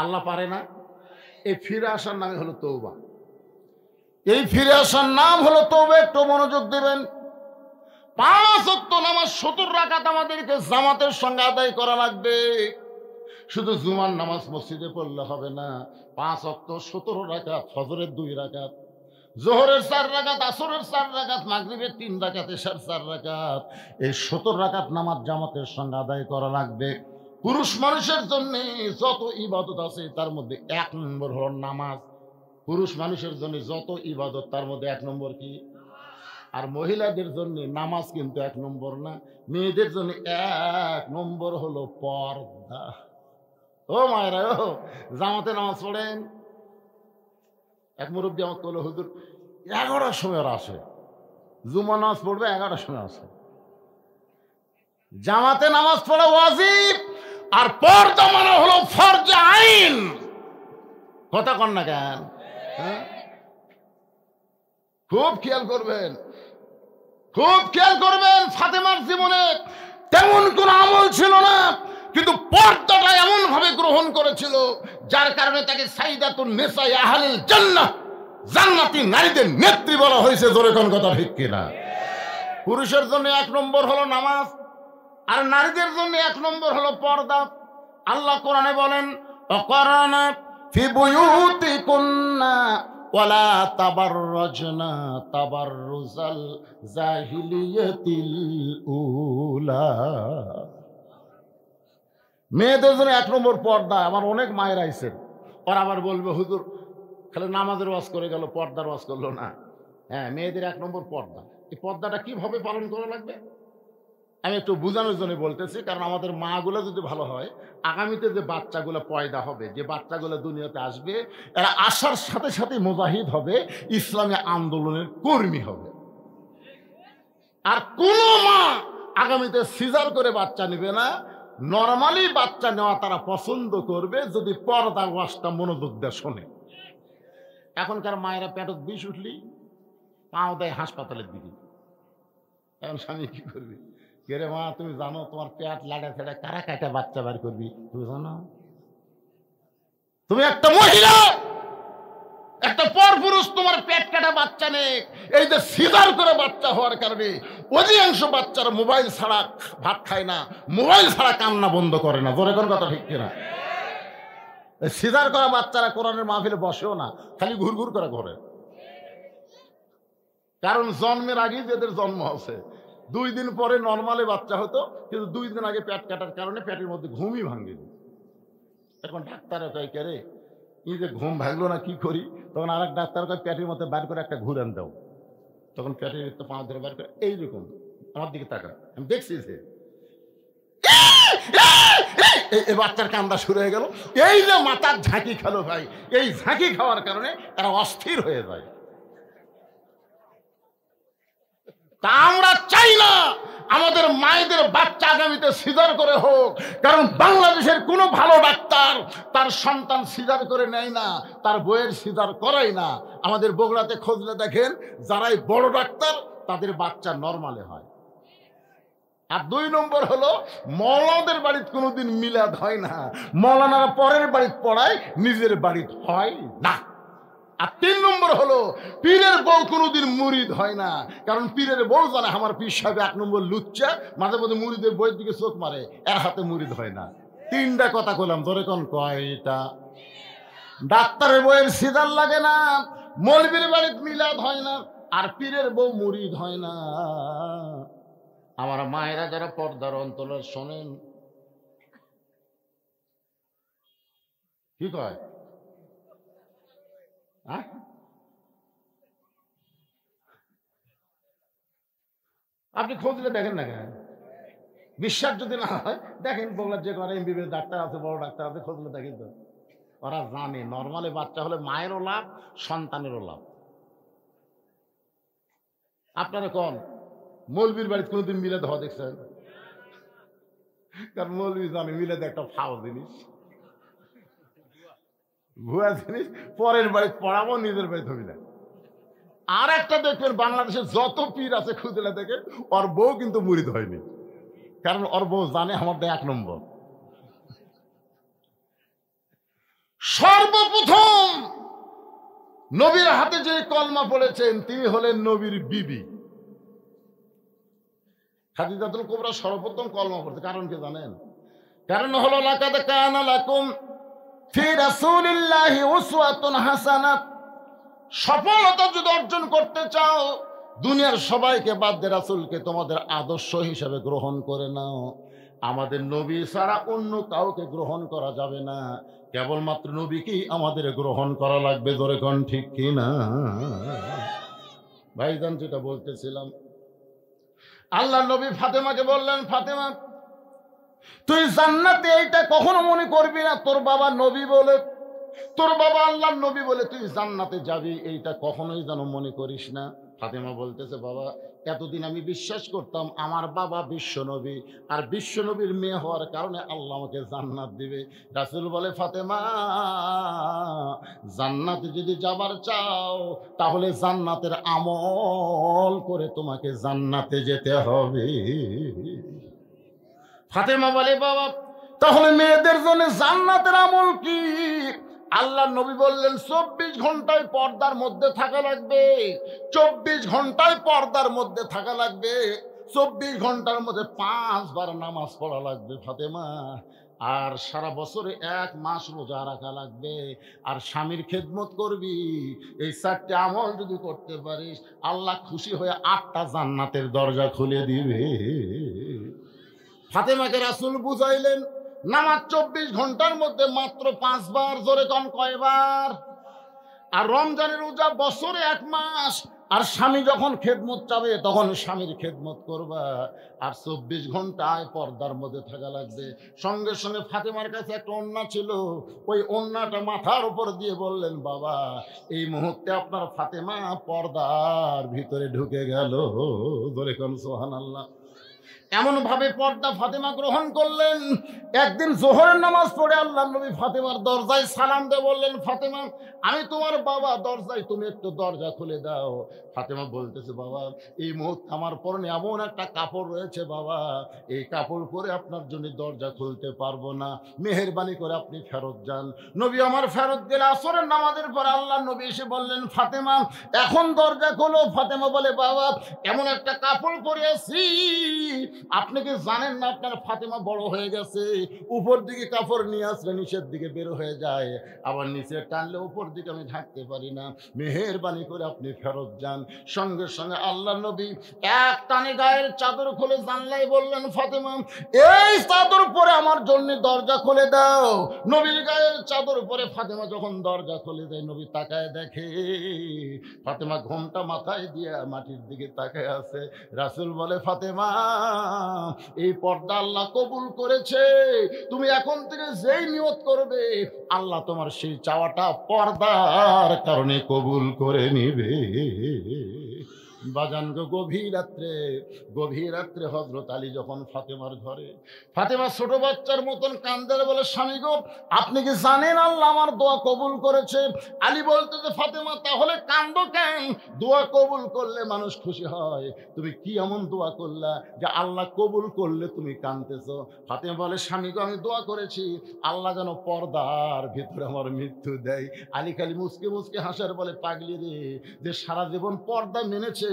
আল্লাহ পারে না? এই ফিরে আসার নামই হলো তওবা। এই ফিরে আসার নাম হলো তওবা। একটু মনোযোগ দেবেন। 5 ওয়াক্ত নামাজ 70 রাকাত আমাদেরকে জামাতের সঙ্গে আদায় করা লাগবে। শুধু জুমার নামাজ মসজিদে পড়লে হবে না, 5 ওয়াক্ত 17 রাকাত, ফজরের 2 রাকাত, জোহরের 4 রাকাত, আসরের 4 রাকাত, মাগরিবের 3 রাকাত, এশার 4 রাকাত, এই 70 রাকাত নামাজ জামাতের সঙ্গে আদায় করা লাগবে। পুরুষ মানুষের জন্য যত ইবাদত আছে তার মধ্যে 1 নম্বর হলো নামাজ। পুরুষ মানুষের জন্য যত ইবাদত তার মধ্যে 1 নম্বর কি? আর মহিলাদের জন্য নামাজ কিন্তু 1 নম্বর না, মেয়েদের জন্য 1 নম্বর হলো পর্দা। ও মায়েরা, ও জামাতে নামাজ পড়েন। এক মুরব্বী আমাকে বললো, হুজুর 11টার সময় ওরা আসে, জুমা নামাজ পড়বে 11টার সময় আসে। জামাতে নামাজ পড়া ওয়াজিব, আর পর্দা মানা হলো ফরজে আইন। কথা কন না কেন? খুব খেয়াল করবেন, খুব খেয়াল করবেন। ফাতেমার জীবনে তেমন কোন আমল ছিল না, কিন্তু পর্দাটা এমন ভাবে গ্রহণ করেছিল যার কারণে তাকে সাইদাতুন নিসা আহলিল জান্নাহ, জান্নাতি নারীদের নেত্রী বলা হয়েছে। জোরে কোন কথা ঠিক কিনা? পুরুষের জন্য 1 নম্বর হলো নামাজ, আর নারীদের জন্য 1 নম্বর হলো পর্দা। আল্লাহ কোরআনে বলেন, অকরানা ফি বুয়ুতিকুন্না ওয়ালা তাবাররাজনা তাবাররুজাল জাহিলিয়াতিল উলা। মেয়েদের জন্য 1 নম্বর পর্দা। আমার অনেক মায়ের আইছেন, ওরা আবার বলবে হুজুর খালি নামাজের ওয়াজ করে গেল, পর্দার ওয়াজ করলো না। হ্যাঁ, মেয়েদের 1 নম্বর পর্দা। এই পর্দাটা কিভাবে পালন করা লাগবে আমি একটু বোঝানোর জন্য বলতেছি, কারণ আমাদের মাগুলো যদি ভালো হয়, আগামীতে যে বাচ্চাগুলো পয়দা হবে, যে বাচ্চাগুলো দুনিয়াতে আসবে, এরা আসার সাথে সাথে মুজাহিদ হবে, ইসলামী আন্দোলনের কর্মী হবে। আর কোনো মা আগামীতে সিজার করে বাচ্চা নেবে না, নরমালি বাচ্চা নেওয়া তারা পছন্দ করবে যদি পর্দা ওয়াজটা মনোযোগ দিয়ে শোনে। এখনকার মায়েরা পেটত বিষ উঠলি পাও দেয় হাসপাতালের দিকে। এখন স্বামী কি করবি? কেরে মা, তুমি জানো তোমার পেট লাড়া ছেড়ে কারা কাটা বাচ্চা বার করবি? তুমি জানো? তুমি একটা মহিলা, একটা পরপুরুষ, তোমার পেট কাটা বাচ্চা নেই। এই যে সিজার করে বাচ্চা হওয়ার কারণে অধিকাংশ বাচ্চারা মোবাইল ছাড়া ভাত খায় না, মোবাইল ছাড়া কান্না বন্ধ করে না। জোরে কোন কথা ঠিক কিনা? সিজার করা বাচ্চারা কোরআনের মাহফিলে বসেও না, খালি ঘুরঘুর করে ঘরে। কারণ জন্মের আগেই যাদের জন্ম আছে, 2 দিন পরে নর্মালে বাচ্চা হতো, কিন্তু 2 দিন আগে পেট কাটার কারণে পেটের মধ্যে ঘুমই ভাঙে। এখন ডাক্তার কয় কে রে এই যে ঘুম ভাঙলো না কি করি, তখন আরেক ডাক্তার কয় পেটের মধ্যে বার করে একটা ঘুরান দাও। তখন পেটের তো 5 ধরে বার করে এইরকম আমার দিকে তাকা, আমি দেখছি যে এই বাচ্চার কান্দা শুরু হয়ে গেল। এই যে মাথার ঝাঁকি খেলো ভাই, এই ঝাঁকি খাওয়ার কারণে তারা অস্থির হয়ে যায়। তা আমরা চাই না আমাদের মায়েদের বাচ্চা আগামীতে সিজার করে হোক, কারণ বাংলাদেশের কোনো ভালো ডাক্তার তার সন্তান সিজার করে নেয় না, তার বইয়ের সিজার করায় না। আমাদের বগুড়াতে খুঁজলে দেখেন যারাই বড় ডাক্তার তাদের বাচ্চা নরমালে হয়। আর 2 নম্বর হলো মৌলানাদের বাড়িতে কোনোদিন মিলাদ হয় না, মৌলানারা পরের বাড়িতে পড়ায়, নিজের বাড়িতে হয় না। আর 3 নম্বর হলো পীরের বউ কোনোদিন মুরিদ হয় না, কারণ পীরের বউ জানে আমার পীর সাহেব 1 নম্বর লুচ্চা, মাঝে মাঝে মুরিদের বইয়ের দিকে চোখ মারে, এর হাতে মুরিদ হয় না। 3টা কথা কইলাম, ধরে কোন কয়টা? ডাক্তারের বইয়ের সিজার লাগে না, মৌলবীর বাড়িতে মিলাদ হয় না, আর পীরের বউ মুরিদ হয় না। আমার মায়েরা যারা পর্দার অন্তরে শোনেন, কি কয় আপনি খোঁজলে দেখেন না কেন? বিশ্বাস যদি না হয় দেখেন, বগুড়ার যে করে এমবিবিএস ডাক্তার আছে, বড় ডাক্তার আছে, খোঁজলে দেখেন তো। ওরা জানে নর্মালি বাচ্চা হলে মায়েরও লাভ, সন্তানেরও লাভ। আপনারা কোন মৌলবীর বাড়িতে কোনোদিন মিলাদ হওয়া দেখছেন? কারণ মৌলবী জানে মিলাদ একটা ফাও জিনিস, ভুয়া জিনিস, পরের বাড়িতে পড়াবো, নিজের বাড়িতে হবি না। আর একটা দেখবেন বাংলাদেশে যত পীর আছে খুঁজলে দেখে ওর বউ কিন্তু মুরিদ হয়নি, কারণ ওর বউ জানে আমাদের 1 নম্বর। সর্বপ্রথম নবীর হাতে যে কলমা পড়েছেন তিনি হলেন নবীর বিবি খাদিজাতুল কুবরা। সর্বপ্রথম কলমা পড়তে কারণ কি জানেন? কারণ হলো লাকাদ কানা লাকুম ফি রাসূলিল্লাহি উসওয়াতুন হাসানাহ। সফলতা যদি অর্জন করতে চাও, দুনিয়ার সবাইকে বাদ দিয়ে রাসূলকে তোমাদের আদর্শ হিসেবে গ্রহণ করে নাও। আমাদের নবী ছাড়া অন্য কাউকে গ্রহণ করা যাবে না, কেবলমাত্র নবীকেই আমাদের গ্রহণ করা লাগবে। জোরে কোন ঠিক কি না? ভাইজান যেটা বলতেছিলাম, আল্লাহ নবী ফাতেমাকে বললেন, ফাতেমা তুই জান্নাতে এইটা কখনো মনে করবি না তোর বাবা নবী বলে, তোর বাবা আল্লাহর নবী বলে তুই জান্নাতে যাবি, এইটা কখনোই যেন মনে করিস না। ফাতেমা বলতেছে, বাবা এতদিন আমি বিশ্বাস করতাম আমার বাবা বিশ্ব নবী, আর বিশ্ব নবীর মেয়ে হওয়ার কারণে আল্লাহ আমাকে জান্নাত দিবে। রাসূল বলে, ফাতেমা জান্নাতে যদি যাবার চাও তাহলে জান্নাতের আমল করে তোমাকে জান্নাতে যেতে হবে। ফাতেমা বলে, বাবা তাহলে মেয়েদের জন্য জান্নাতের আমল কি? আল্লাহ নবী বললেন, 24 ঘন্টায় পর্দার মধ্যে থাকা লাগবে, 24 ঘন্টায় পর্দার মধ্যে থাকা লাগবে, 24 ঘন্টার মধ্যে 5 বার নামাজ পড়া লাগবে ফাতেমা, আর সারা বছরে 1 মাস রোজা রাখা লাগবে, আর স্বামীর খেদমত করবি। এই 4টে আমল যদি করতে পারিস আল্লাহ খুশি হয়ে 8টা জান্নাতের দরজা খুলে দিবে। ফাতেমাকে রাসূল বুঝাইলেন, নামাজ 24 ঘন্টার মধ্যে মাত্র 5 বার। জোরে কন কয়বার? আর রমজানের রোজা বছরে 1 মাস। আর স্বামী যখন খেদমত চাবে তখন স্বামীর খেদমত করবা, আর 24 ঘন্টায় পর্দার মধ্যে থাকা লাগবে। সঙ্গে সঙ্গে ফাতেমার কাছে একটা ওড়না ছিল, ওই ওড়নাটা মাথার উপর দিয়ে বললেন, বাবা এই মুহূর্তে আপনার ফাতেমা পর্দার ভিতরে ঢুকে গেল। বলে কোন সুবহানাল্লাহ। এমন ভাবে পর্দা ফাতেমা গ্রহণ করলেন। একদিন জোহরের নামাজ পড়ে আল্লাহ নবী ফাতেমার দরজায় সালাম দিয়ে বললেন, ফাতেমা আমি তোমার বাবা, দরজায় তুমি একটু দরজা খুলে দাও। ফাতেমা বলতেছে, বাবা এই মুহূর্তে আমার পরনে এমন একটা কাপড় রয়েছে, বাবা এই কাপড় পরে আপনার জন্য দরজা খুলতে পারবো না, মেহেরবানি করে আপনি ফেরত যান। নবী আমার ফেরত গেলে আসরের নামাজের পর আল্লাহ নবী এসে বললেন, ফাতেমা এখন দরজা খোলো। ফাতেমা বলে, বাবা এমন একটা কাপড় পরে আছি, আপনি কি জানেন না আপনার ফাতেমা বড় হয়ে গেছে? উপর দিকে কাপড় নিয়ে আসলে নিচের দিকে বের হয়ে যায়, আবার নিচে টানলে উপর দিকে আমি ঢাকতে পারি না, মেহেরবানি করে আপনি ফেরত যান। সঙ্গে সঙ্গে আল্লাহ নবী এক টানে গায়ের চাদর খুলে জানলাই বললেন, ফাতেমা এই চাদর পরে আমার জন্য দরজা খুলে দাও। নবীর গায়ের চাদর পরে ফাতেমা যখন দরজা খুলে দেয়, নবী তাকায় দেখে ফাতেমা ঘোমটা মাথায় দিয়ে মাটির দিকে তাকায় আছে। রাসূল বলে, ফাতেমা এই পর্দা আল্লাহ কবুল করেছে, তুমি এখন থেকে যেই নিয়ত করবে আল্লাহ তোমার সেই চাওয়াটা পর্দার কারণে কবুল করে নিবে। বাজান গো, গভীর রাত্রে হযরত আলী যখন ফাতেমার ঘরে, ফাতেমা ছোট বাচ্চার মতন কান্দে, বলে, স্বামী গো আপনি কি জানেন আল্লাহ আমার দোয়া কবুল করেছে? আলী বলতে যে, ফাতেমা তাহলে কান্দো কেন? দোয়া কবুল করলে মানুষ খুশি হয়, তুমি কি এমন দোয়া করলা যে আল্লাহ কবুল করলে তুমি কাঁদতেছো? ফাতেমা বলে, স্বামী গো আমি দোয়া করেছি আল্লাহ যেন পর্দার ভিতরে আমার মৃত্যু দেয়। আলী খালি মুসকে মুসকে হাসার, বলে, পাগলি রে, যে সারা জীবন পর্দা মেনেছে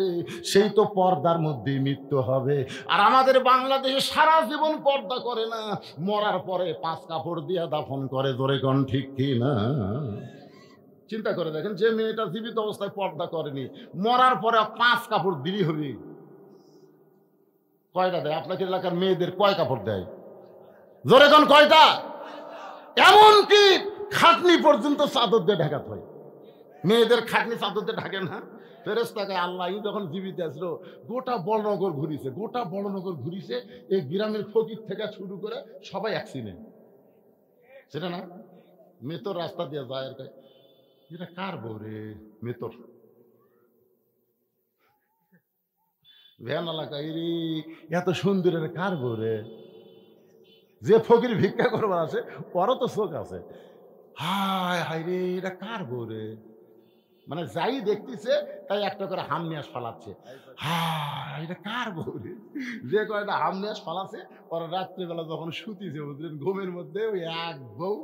সেই তো পর্দার মধ্যেই মৃত্যু হবে। আর আমাদের বাংলাদেশে সারা জীবন পর্দা করে না, মরার পরে 5 কাপড় দিয়া দাফন করে। ধরে কোন ঠিক কি না? চিন্তা করে দেখেন, যে মেয়েটা জীবিত অবস্থায় পর্দা করেনি, মরার পরে 5 কাপড় দিলি হবে। কয়টা দেয় আপনাদের এলাকার মেয়েদের? কয় কাপড় দেয়? জোরে কোন কয়টা? এমনকি খাটনি পর্যন্ত চাদর দিয়ে ঢাকাতে হয়। মেয়েদের খাটনি চাদর দিয়ে ঢাকে না? ফেরেশতাকে আল্লাহ যখন জীবিত আসলো, গোটা বড়নগর ঘুরিছে, এই গ্রামের ফকির থেকে শুরু করে সবাই অ্যাক্সিডেন্ট। সেটা না মেতর রাস্তা দিয়ে যায়, আর এটা কার বউ রে? মেতর ভ্যান এলাকায় এত সুন্দরের কার বউ রে? যে ফকির ভিক্ষা করবার আছে ওরও তো চোখ আছে। হায় হায় রে, এটা কার বউ রে? মানে যাই দেখতেছে তাই একটা করে হামনিয়াস ফালাচ্ছে। হায়, এটা কার বউ রে? যে কয়টা হামনিয়াস ফালাচ্ছে, ওরা রাত্রিবেলা যখন শুতিছে, বুঝলেন, ঘুমের মধ্যে ওই এক বউ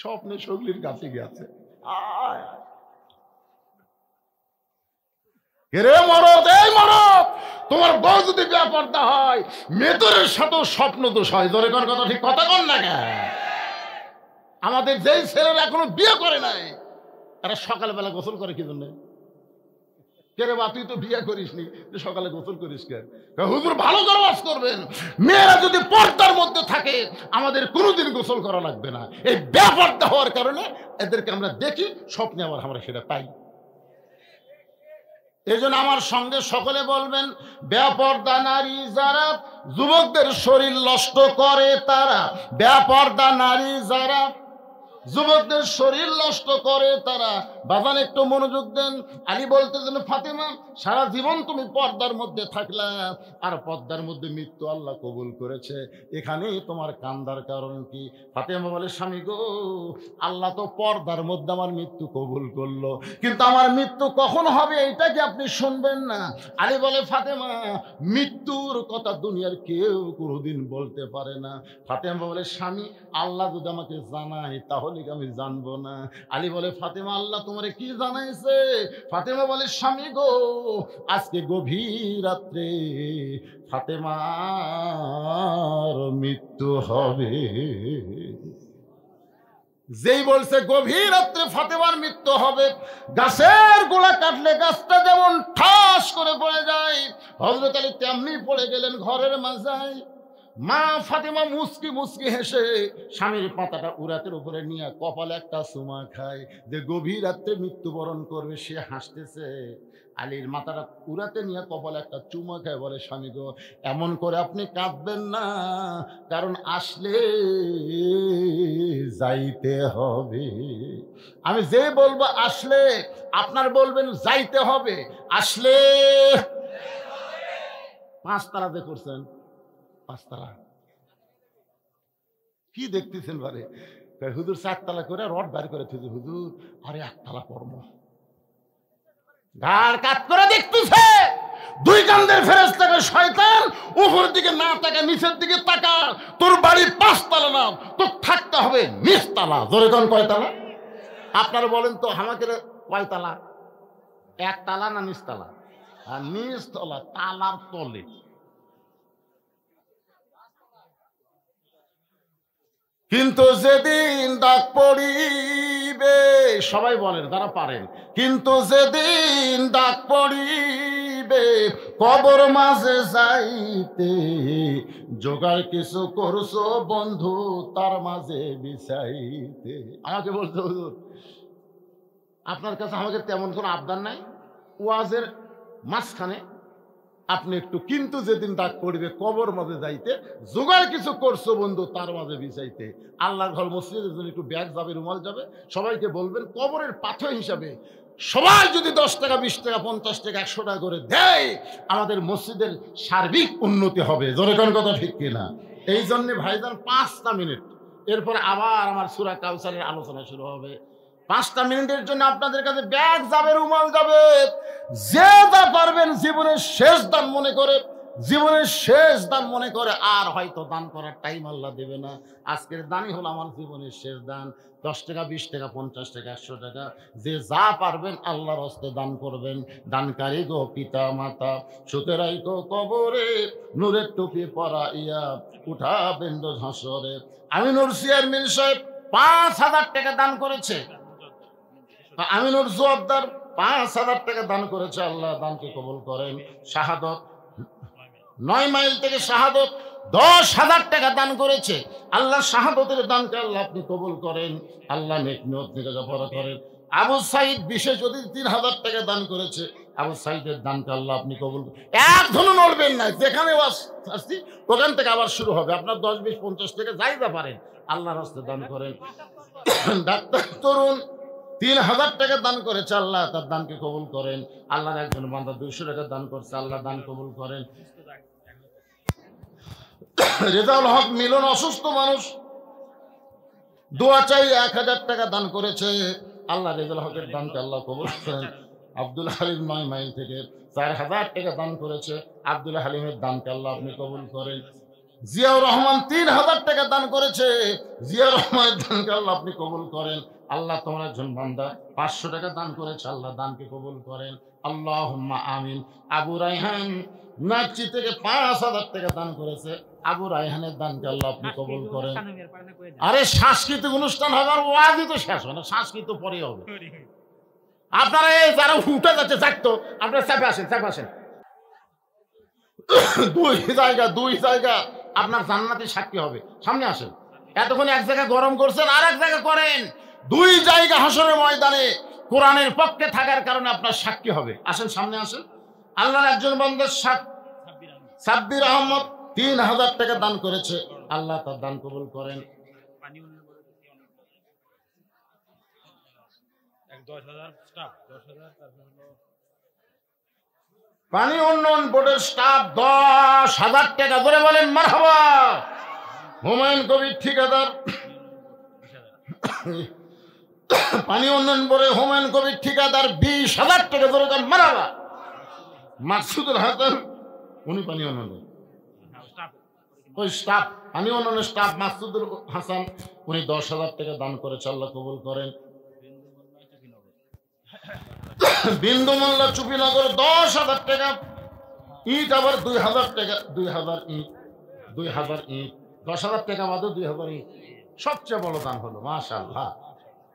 স্বপ্নে সগলির কাছে গেছে। তোমার বউ যদি ব্যাপারটা হয়, মেতরের সাথেও স্বপ্ন দোষ হয়। ধরে কোন কথা ঠিক কথা কন না কেন? আমাদের যেই ছেলেরা এখনো বিয়ে করে নাই, তারা সকালবেলা গোসল করে কি জন্য? কে রে বা, তুই তো বিয়ে করিস নি, সকালে গোসল করিস কেন? হুজুর ভালো করে ওয়াজ করবেন, মেয়েরা যদি পর্দার মধ্যে থাকে আমাদের কোনোদিন গোসল করা লাগবে না। এই বেপর্দা হওয়ার কারণে এদেরকে আমরা দেখি, স্বপ্নে আবার আমরা সেটা পাই। এই জন্য আমার সঙ্গে সকলে বলবেন, বেপর্দা নারী যারা যুবকদের শরীর নষ্ট করে তারা, বেপর্দা নারী যারা যুবকদের শরীর নষ্ট করে তারা। বাবান একটু মনোযোগ দেন। আলী বলতেছেন, ফাতেমা সারা জীবন তুমি পর্দার মধ্যে থাকলা, আর পর্দার মধ্যে মৃত্যু আল্লাহ কবুল করেছে, এখানেই তোমার কান্দার কারণ কি? ফাতেমা বলে, স্বামী গো আল্লাহ তো পর্দার মধ্যে আমার মৃত্যু কবুল করলো, কিন্তু আমার মৃত্যু কখন হবে এটা কি আপনি শুনবেন না? আলী বলে, ফাতেমা মৃত্যুর কথা দুনিয়ার কেউ কোনোদিন বলতে পারে না। ফাতেমা বলে, স্বামী আল্লাহ যদি আমাকে জানায় তাহলে আমি জানবো না। আলী বলে, ফাতেমা আল্লাহ তোমারে কি জানাইছে? ফাতেমা বলে, স্বামী গো আজকে গভীর রাত্রে ফাতেমার মৃত্যু হবে। যেই বলছে গভীর রাত্রে ফাতেমার মৃত্যু হবে, গাছের গোড়া কাটলে গাছটা যেমন ঠাস করে পড়ে যায়, হযরত আলী তেমনি পড়ে গেলেন ঘরের মাঝায়। মা ফাতেমা মুচকি মুচকি হেসে স্বামীর পাতাটা উরাতের উপরে নিয়ে কপালে একটা চুমা খায়। যে গভীর রাত্রে মৃত্যুবরণ করবে সে হাসতেছে, আলীর মাথাটা উরাতে নিয়ে কপালে একটা চুমা খায়, বলে, স্বামী গো এমন করে আপনি কাঁদবেন না, কারণ আসলে যাইতে হবে। আমি যে বলবো আসলে, আপনার বলবেন যাইতে হবে। আসলে 5 তালাতে করছেন, 5 তালা কি দেখতেছেন? বারে হুজুর 4 তালা করে রড বার করে থুজুর, হুজুর আরে 1 তালা কর্ম গাড় কাট করে দেখতেছে। 2 কান্দের ফেরেশতাকে, শয়তান উপর দিকে না তাকা, নিচের দিকে তাকা, তোর বাড়ি 5 তালা না, তোর থাকতে হবে 20 তালা। জোরে কোন কয় তালা? আপনারা বলেন তো আমাকে কয় তালা? 1 তালা না 20 তালা? আর 20 তলা, তালার তলে কিন্তু যেদিন ডাক পড়িবে, সবাই বলেন যারা পারেন, কিন্তু যেদিন ডাক পড়িবে কবর মাঝে যাইতে, জোগাড় কিছু করছো বন্ধু তার মাঝে বিছাইতে। আমাকে বলতে হুজুর আপনার কাছে আমাকে তেমন কোনো আবদার নাই, ওয়াজের মাঝখানে আপনি একটু কিন্তু যেদিন ডাক পড়িবে কবর মাঝে যাইতে, জোগাড় কিছু করছো বন্ধু তার মাঝে বিছাইতে। আল্লাহর ঘর মসজিদের জন্য একটু ব্যাগ যাবে, রুমাল যাবে, সবাইকে বলবেন কবরের পাথর হিসাবে সবাই যদি 10 টাকা 20 টাকা 50 টাকা 100 টাকা করে দেয়, আমাদের মসজিদের সার্বিক উন্নতি হবে। জোরে কোন কথা ঠিক কিনা? এই জন্য ভাইজান 5টা মিনিট, এরপরে আবার আমার সূরা কাউসারের আলোচনা শুরু হবে। 5টা মিনিটের জন্য আপনাদের কাছে ব্যাগ যাবে, রুমাল যাবে, যে যা পারবেন জীবনের শেষ দান মনে করে, জীবনের শেষ দান মনে করে। আর হয়তো দান করার টাইম আল্লাহ দেবে না, আজকের দানই হলো আমার জীবনের শেষ দান। 10 টাকা 20 টাকা 50 টাকা 100 টাকা, যে যা পারবেন আল্লাহর হস্তে দান করবেন। দানকারী গো পিতা মাতা, সুতরাই গো কবরে নূরের টুপি পরাইয়া উঠাবেন রোজ হাসরে। আমিনুর চেয়ারম্যান সাহেব 5000 টাকা দান করেছে, আমিনুর জোয়াবদার 5000 টাকা দান করেছে, আল্লাহ দানকে কবুল করেন। শাহাদত 9 মাইল থেকে শাহাদত 10,000 টাকা দান করেছে, আল্লাহ শাহাদতের দানকে আল্লাহ আপনি কবুল করেন, আল্লাহ নেক নিয়ত থেকে লেখাপড়া করেন। আবু সাইদ বিশেষ অতিথি 3000 টাকা দান করেছে, আবু সাইদের দানকে আল্লাহ আপনি কবুল করেন। এক ধনু নড়বেন না, যেখানে আসছি ওখান থেকে আবার শুরু হবে। আপনার 10 20 50 টাকা যাই যা পারেন আল্লাহর হস্তে দান করেন। ডাক্তার তরুণ 3000 টাকা দান করেছে, আল্লাহ তার দানকে কবুল করেন। আল্লাহর একজন বান্দা 200 টাকা দান করছে, আল্লাহ দান কবুল করেন। রেজাউল হক মিলন অসুস্থ মানুষ, দোয়া চাই 1000 টাকা দান করেছে, আল্লাহ রেজাউল হকের দানকে আল্লাহ কবুল করেন। আব্দুল হালিম 9 মাইল থেকে 4000 টাকা দান করেছে, আব্দুল হালিমের দানকে আল্লাহ আপনি কবুল করেন। জিয়াউর রহমান 3000 টাকা দান করেছে, জিয়াউর রহমানের দানকে আল্লাহ আপনি কবুল করেন। আল্লাহ তোমার একজন বান্দা 500 টাকা দান করেছে, আল্লাহ দানকে কবুল করেন। আল্লাহুম্মা আমিন। আবু রায়হান নাচি থেকে 5000 টাকা দান করেছে, আবু রায়হানের দানকে আল্লাহ আপনি কবুল করেন। আরে সাংস্কৃতিক অনুষ্ঠান হবে, আর ওয়াজই তো শেষ হয় না, সাংস্কৃতিক পরে হবে। আপনারা এই যারা উঠে যাচ্ছে থাকতো, আপনারা চাপে আসেন, চাপে আসেন। দুই জায়গা আপনার জান্নাতি সাক্ষী হবে, সামনে আসেন। এতক্ষণ এক জায়গায় গরম করছেন, আর এক জায়গা করেন, 2 জায়গা হাসরের ময়দানে কোরআনের পক্ষে থাকার কারণে আপনার সাক্ষী হবে। আসেন, সামনে আসেন। আল্লাহর একজন বান্দার সাব্বির আহমদ 3000 টাকা দান করেছে, আল্লাহ তার দান কবুল করেন। পানি উন্নয়ন বোর্ডের স্টাফ 10,000 টাকা, ধরে বলেন মারহাবা। হুমায়ুন কবির ঠিকাদার, পানি উন্নয়ন বোর্ডে হুমায়ুন কবির ঠিকাদার 20,000 টাকা, ধরে বলেন মারহাবা। মাকসুদুল হাসান, উনি পানি উন্নয়ন ওই স্টাফ, পানি উন্নয়নের স্টাফ মাকসুদুল হাসান, উনি 10,000 টাকা দান করেছে, আল্লাহ কবুল করেন। বিন্দু মোল্লা চুপিনগর 10,000 টাকা, ইট আবার 2000 টাকা, 2000 ইট, 2000 ইট, 10,000 টাকা বাদে 2000 ইট, সবচেয়ে বড় দান হলো মাশাআল্লাহ।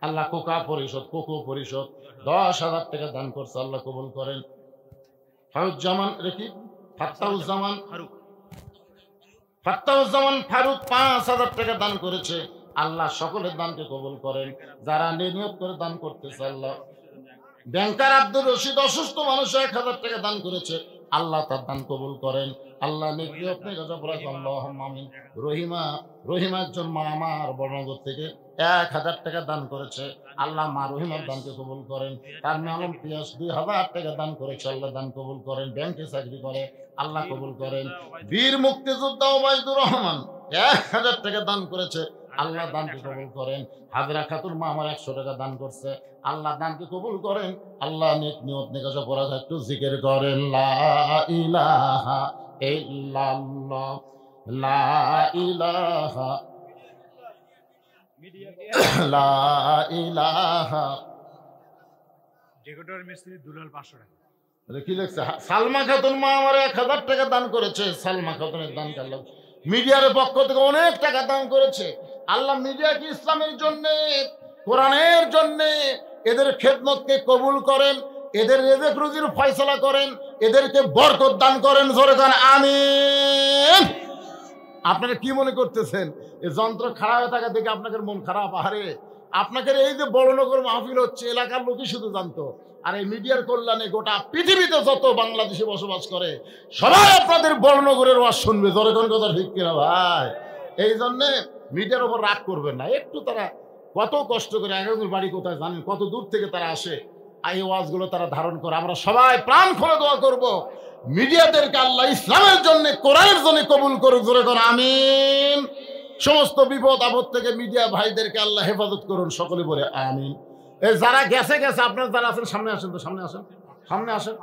আল্লাহ কোকো পরিষদ 10,000 টাকা দান করছে, আল্লাহ কবুল করেন। ফারুজ্জামান রেখি ফাত্তাউজ্জামান ফারুক 5,000 টাকা দান করেছে, আল্লাহ সকলের দানকে কবুল করেন। যারা নিয়ত করে দান করতেছে, আল্লাহ। ব্যাংকার আব্দুর রশিদ অসুস্থ মানুষ 1000 টাকা দান করেছে, আল্লাহ তার দান কবুল করেন। আল্লাহ রহিমার জন্য আমার বর্ণগর থেকে 1000 টাকা দান করেছে, আল্লাহ মা রহিমার দানকে কবুল করেন। তার আলম পিয়াস 2000 টাকা দান করেছে, আল্লাহ দান কবুল করেন। ব্যাংকে চাকরি করে, আল্লাহ কবুল করেন। বীর মুক্তিযোদ্ধা ওবায়দুর রহমান 1000 টাকা দান করেছে, আল্লাহ দানকে কবুল করেন। হাজরা খাতুন মা আমার 100 টাকা দান করছে, আল্লাহ দানকে কবুল করেন। আল্লাহ নেক নিয়ত নেকাজা পড়া একটু জিকির করেন, লা ইলাহা ইল্লাল্লাহ, লা ইলাহা, লা ইলাহা।
ডেকোরেটর মিস্ত্রি দুলাল 500 টাকা।
কি লিখছে? সালমা খাতুন মা আমার 1000 টাকা দান করেছে, সালমা খাতুনের দান আল্লাহ। মিডিয়ার পক্ষ থেকে অনেক টাকা দান করেছে, আল্লাহ মিডিয়াকে ইসলামের জন্য, কোরআনের জন্য এদের খেদমতকে কবুল করেন, এদের রিজিক রুজির ফয়সালা করেন, এদেরকে বরকত দান করেন। জোরে কান আমিন। আপনারা কি মনে করতেছেন এই যন্ত্র খারাপ হয়ে থাকা দেখে আপনাদের মন খারাপ? আরে আপনাকে এই যে বড়নগর মাহফিল হচ্ছে এলাকার লোকই শুধু জানতো, আর এই মিডিয়ার কল্যাণে গোটা পৃথিবীতে যত বাংলাদেশে বসবাস করে সবাই আপনাদের বড়নগরের ওয়াজ শুনবে। জোরে কোন কথা ঠিক কিনা ভাই? এই জন্যে মিডিয়ার উপর রাগ করবেন না। একটু তারা কত কষ্ট করে, একজন বাড়ি কোথায় জানেন, কত দূর থেকে তারা আসে, এই ওয়াজগুলো তারা ধারণ করে। আমরা সবাই প্রাণ খুলে দোয়া করব মিডিয়াদেরকে আল্লাহ ইসলামের জন্য, কোরআনের জন্য কবুল করুক। জোরে কোন আমিন। সমস্ত বিপদ আপদ থেকে মিডিয়া ভাইদেরকে আল্লাহ হেফাজত করুন, সকলে বলে আমিন। এই যারা গেছে গেছে, আপনারা যারা আছেন সামনে আসেন, তো সামনে আসেন, সামনে আসেন।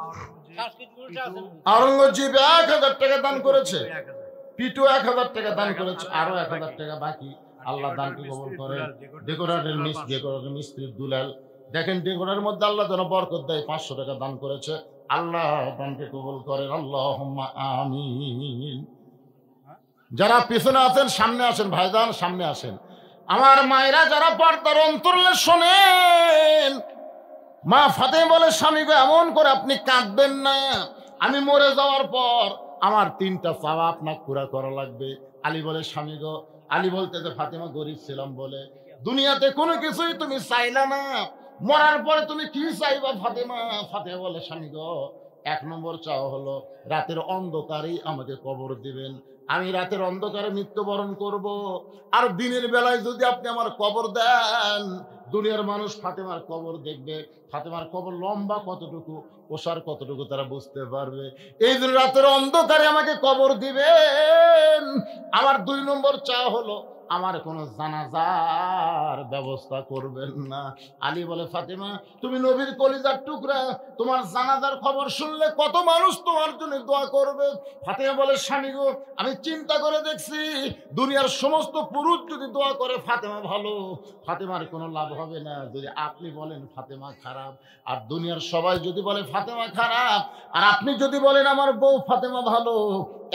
আওরঙ্গজেব 1000 টাকা দান করেছে, পিটু 1000 টাকা দান করেছে, আরো 1000 টাকা বাকি। আল্লাহ দানকে কবুল করেন। ডেকোরেটর মিস্ত্রি দুলাল, দেখেন ডেকোরের মধ্যে আল্লাহ যেন বরকত দেয়, 500 টাকা দান করেছে। আল্লাহ দানকে কবুল করেন, আল্লাহুম্মা আমিন। যারা পিছনে আছেন সামনে আসেন, ভাইজান সামনে আসেন। আমার মায়েরা যারা পর্দার অন্তরলে শোনেন, মা ফাতেমা বলে, স্বামী গো এমন করে আপনি কাঁদবেন না, আমি মরে যাওয়ার পর আমার 3টা চাওয়া আপনার পুরা করা লাগবে। আলী বলে, স্বামী গো, আলী বলতে যে ফাতেমা গরিব ছিলাম বলে দুনিয়াতে কোনো কিছুই তুমি চাইলা না, মরার পরে তুমি কি চাইবা ফাতেমা? ফাতেমা বলে, স্বামী গো 1 নম্বর চাওয়া হলো রাতের অন্ধকারেই আমাকে কবর দিবেন, আমি রাতের অন্ধকারে মৃত্যুবরণ করব। আর দিনের বেলায় যদি আপনি আমার কবর দেন, দুনিয়ার মানুষ ফাতেমার কবর দেখবে, ফাতেমার কবর লম্বা কতটুকু, ওসার কতটুকু তারা বুঝতে পারবে। এই জন্য রাতের অন্ধকারে আমাকে কবর দিবেন। আমার 2 নম্বর চাওয়া হলো আমার কোনো জানাজার ব্যবস্থা করবেন না। আলী বলে, ফাতেমা তুমি নবীর কলিজার টুকরা, তোমার জানাজার খবর শুনলে কত মানুষ তোমার জন্য দোয়া করবে। ফাতেমা বলে, স্বামী গো আমি চিন্তা করে দেখছি, দুনিয়ার সমস্ত পুরুষ যদি দোয়া করে ফাতেমা ভালো, ফাতেমার কোনো লাভ হবে না। যদি আপনি বলেন ফাতেমা খারাপ, আর দুনিয়ার সবাই যদি বলে ফাতেমা খারাপ, আর আপনি যদি বলেন আমার বউ ফাতেমা ভালো,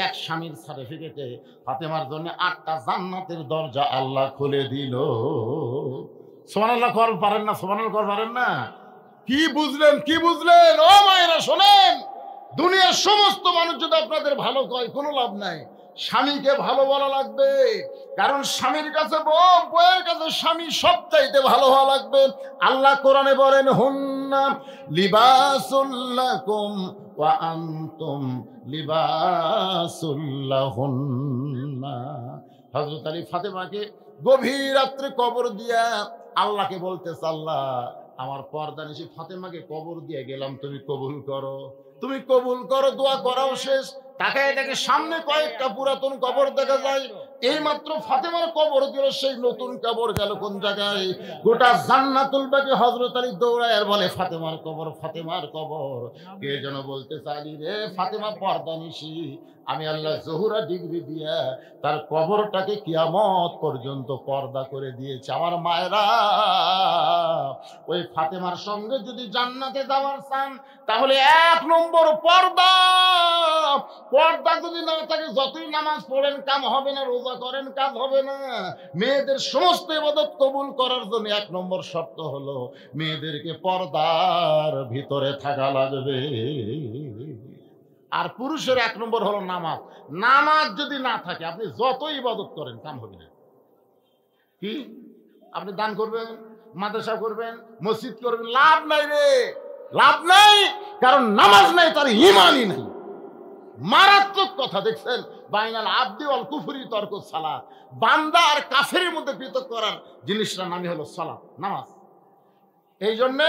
এক স্বামীর সার্টিফিকেটে ফাতেমার জন্য 8টা জান্নাতের দরজা আল্লাহ খুলে দিল। সুবহানাল্লাহ কর পারেন না? সুবহানাল্লাহ কর পারেন না? কি বুঝলেন? কি বুঝলেন? ও মায়েরা শোনেন, দুনিয়ার সমস্ত মানুষ যদি আপনাদের ভালো কয় কোনো লাভ নাই, স্বামীকে ভালো বলা লাগবে। কারণ স্বামীর কাছে বউ, বউয়ের কাছে স্বামী, সব চাইতে ভালো হওয়া লাগবে। আল্লাহ কোরআনে বলেন, হুন্না লিবাসুল লাকুম ওয়া আনতুম লিবাসুল লাহুন্না। হযরত আলী ফাতেমাকে গভীর রাত্রে কবর দিয়া আল্লাহকে বলতেছে, আল্লাহ আমার পর্দানিশী ফাতেমাকে কবর দিয়ে গেলাম, তুমি কবুল করো, তুমি কবুল করো। দোয়া করাও শেষ, তাকায় দেখে সামনে কয়েকটা পুরাতন কবর দেখা যায়। এই মাত্র ফাতেমার কবর দিল, সেই নতুন কবর গেল কোন জায়গায়? গোটা জান্নাতুল বাকি। হযরত আলী দৌড়ায় আর বলে, ফাতেমার কবর, ফাতেমার কবর। কে যেন বলতে চালি, রে ফাতেমা পর্দানিশী, আমি আল্লাহ জহুরা ডিগ্রি দিয়া তার কবরটাকে কিয়ামত পর্যন্ত পর্দা করে দিয়েছে। আমার মায়েরা, ওই ফাতেমার সঙ্গে যদি জান্নাতে যাওয়ার চান, তাহলে 1 নম্বর পর্দা। পর্দা যদি না থাকে, যতই নামাজ পড়েন কাম হবে না, রোজা করেন কাজ হবে না। মেয়েদের সমস্ত ইবাদত কবুল করার জন্য 1 নম্বর শর্ত হলো মেয়েদেরকে পর্দার ভিতরে থাকা লাগবে। আর পুরুষের 1 নম্বর হলো নামাজ। নামাজ যদি না থাকে, আপনি যতই ইবাদত করেন কাম হবে না। কি আপনি দান করবেন, মাদ্রাসা করবেন, মসজিদ করবেন, লাভ নাই রে, লাভ নাই। কারণ নামাজ নাই, তার ঈমানই নাই। মারাত্মক কথা। দেখছেন, বাইনাল আবদি ওয়াল কুফরি তরকুস সালাত, বান্দা আর কাফেরের মধ্যে পৃথক করার জিনিসটার নামই হলো সালাত, নামাজ। এই জন্য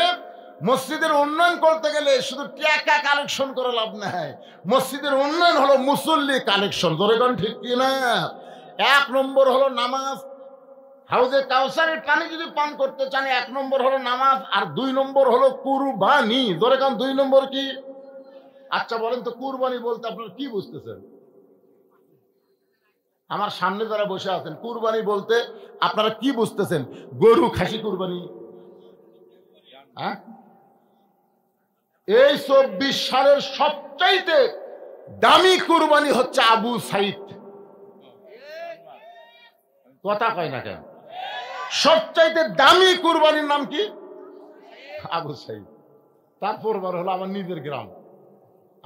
মসজিদের উন্নয়ন করতে গেলে শুধু টাকা কালেকশন করে লাভ নাই। মসজিদের উন্নয়ন হলো মুসল্লি কালেকশন। ধরে কোন ঠিক কিনা? 1 নম্বর হলো নামাজ। হাউজে কাউসারের পানি যদি পান করতে চান, 1 নম্বর হলো নামাজ, আর 2 নম্বর হলো কুরবানি। ধরে কোন 2 নম্বর কি? আচ্ছা বলেন তো, কুরবানি বলতে আপনারা কি বুঝতেছেন? আমার সামনে যারা বসে আছেন, কুরবানি বলতে আপনারা কি বুঝতেছেন? গরু, খাসি কুরবানি? হ্যাঁ, এই 24 সালের সবচাইতে দামি কুরবানি হচ্ছে আবু সাইদ। কথা কয় না কেন? সবচাইতে দামি কুরবানির নাম কি? আবু সাইদ। তারপর হলো আমার নিজের গ্রাম,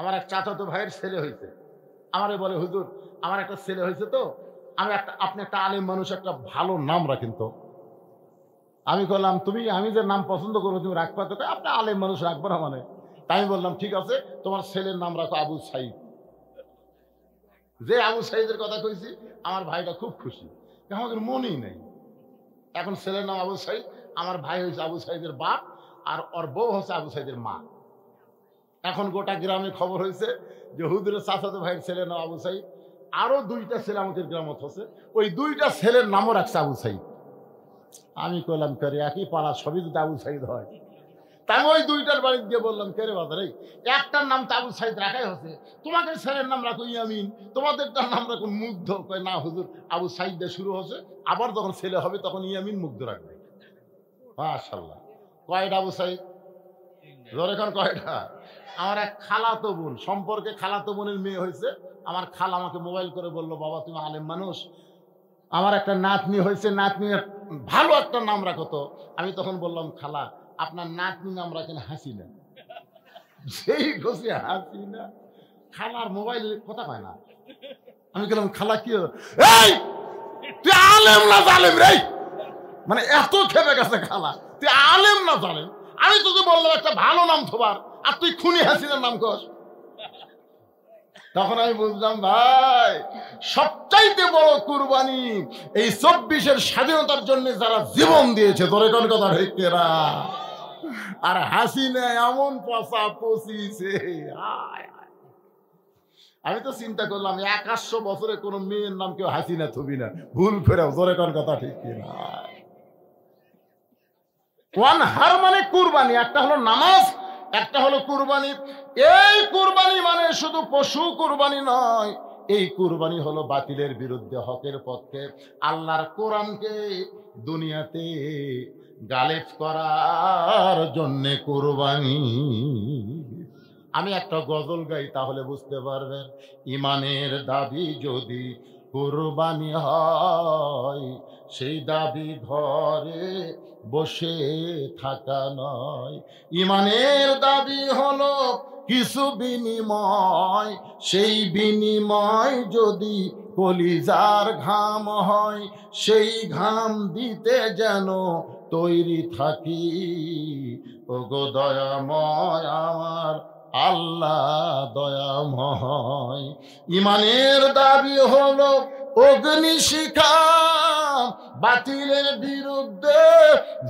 আমার এক চাচাতো ভাইয়ের ছেলে হয়েছে। আমারে বলে, হুজুর আমার একটা ছেলে হয়েছে তো আপনি একটা আলেম মানুষ, একটা ভালো নাম রাখেন তো। আমি বললাম, আমি যে নাম পছন্দ করবো তুমি রাখবা তো? আপনি আলেম মানুষ রাখবো না মানে? তাই আমি বললাম, ঠিক আছে, তোমার ছেলের নাম রাখো আবু সাইদ। যে আবু সাইদের কথা কইছি আমার ভাইটা খুব খুশি, আমাদের মনেই নেই। এখন ছেলের নাম আবু সাইদ, আমার ভাই হয়েছে আবু সাইদের বাপ, আর ওর বউ হচ্ছে আবু সাইদের মা। এখন গোটা গ্রামে খবর হয়েছে যে হুজুরের চাচাতো ভাইয়ের ছেলের নাম আবু সাইদ, আরো 2টা ছেলে আমাদের গ্রামত হচ্ছে, ওই 2টা ছেলের নামও রাখছে আবু সাইদ। আমি কইলাম, করে একই পাড়া, সবই যদি আবু সাইদ হয়। তাই ওই 2টার বাড়ি দিয়ে বললাম, কেরে বাজারে একটার নাম তো আবু সাইদ রাখাই হচ্ছে, তোমাদের ছেলের নাম রাখো ইয়ামিন, তোমাদেরটার নাম রাখো মুগ্ধ। কয় না হুজুর, আবু সাইদ দিয়ে শুরু হচ্ছে, আবার যখন ছেলে হবে তখন ইয়ামিন মুগ্ধ রাখবে। মাশাআল্লাহ। কয়টা আবু সাইদ? ধরে এখন কয়টা? আমার এক খালাতো বোন, সম্পর্কে খালাতো বোনের মেয়ে হয়েছে। আমার খালা আমাকে মোবাইল করে বললো, বাবা তুমি আলেম মানুষ, আমার একটা নাতনি হয়েছে, নাতনির ভালো একটা নাম রাখো তো। আমি তখন বললাম, খালা আপনার নাতনি নাম রাখেন হাসিনা। সেই খুশি হাসিনা। খালার মোবাইল কথা পায় না। আমি বললাম, খালা কি, এই তুই আলেম না জালেম রে? মানে এত খেপে গেছে খালা, তুই আলেম না জালেম? আমি তোকে বললাম একটা ভালো নাম থবার, আর তুই খুনি হাসিনার নাম কর। তখন আমি বুঝলাম, ভাই সবচাইতে বড় কুরবানি এই 24-এর স্বাধীনতার জন্য যারা জীবন দিয়েছে, তোর কোন কথা ঠিক না? আর হাসিনা এমন পচা পচিছে। আমি তো চিন্তা করলাম 100 বছরে কোন মেয়ের নাম কেউ হাসিনা থবি না, ভুল করে। তোর কোন কথা ঠিক না? ওয়ানহার মানে কুরবানি, একটা হলো নামাজ, একটা হলো কুরবানি। এই কুরবানি মানে শুধু পশু কুরবানি নয়, এই কুরবানি হলো বাতিলের বিরুদ্ধে হকের পক্ষে আল্লাহর কোরআনকে দুনিয়াতে গালিব করার জন্য কুরবানি। আমি একটা গজল গাই তাহলে বুঝতে পারবেন, ইমানের দাবি যদি কুরবানি হয়, সেই দাবি ঘরে বসে থাকা নয়। ইমানের দাবি হলো কিছু বিনিময়, সেই বিনিময় যদি কলিজার ঘাম হয়, সেই ঘাম দিতে যেন তৈরি থাকি। ওগো দয়াময় আমার আল্লাহ দয়াময়। ইমানের দাবি হলো অগ্নিশিখা, বাতিলের বিরুদ্ধে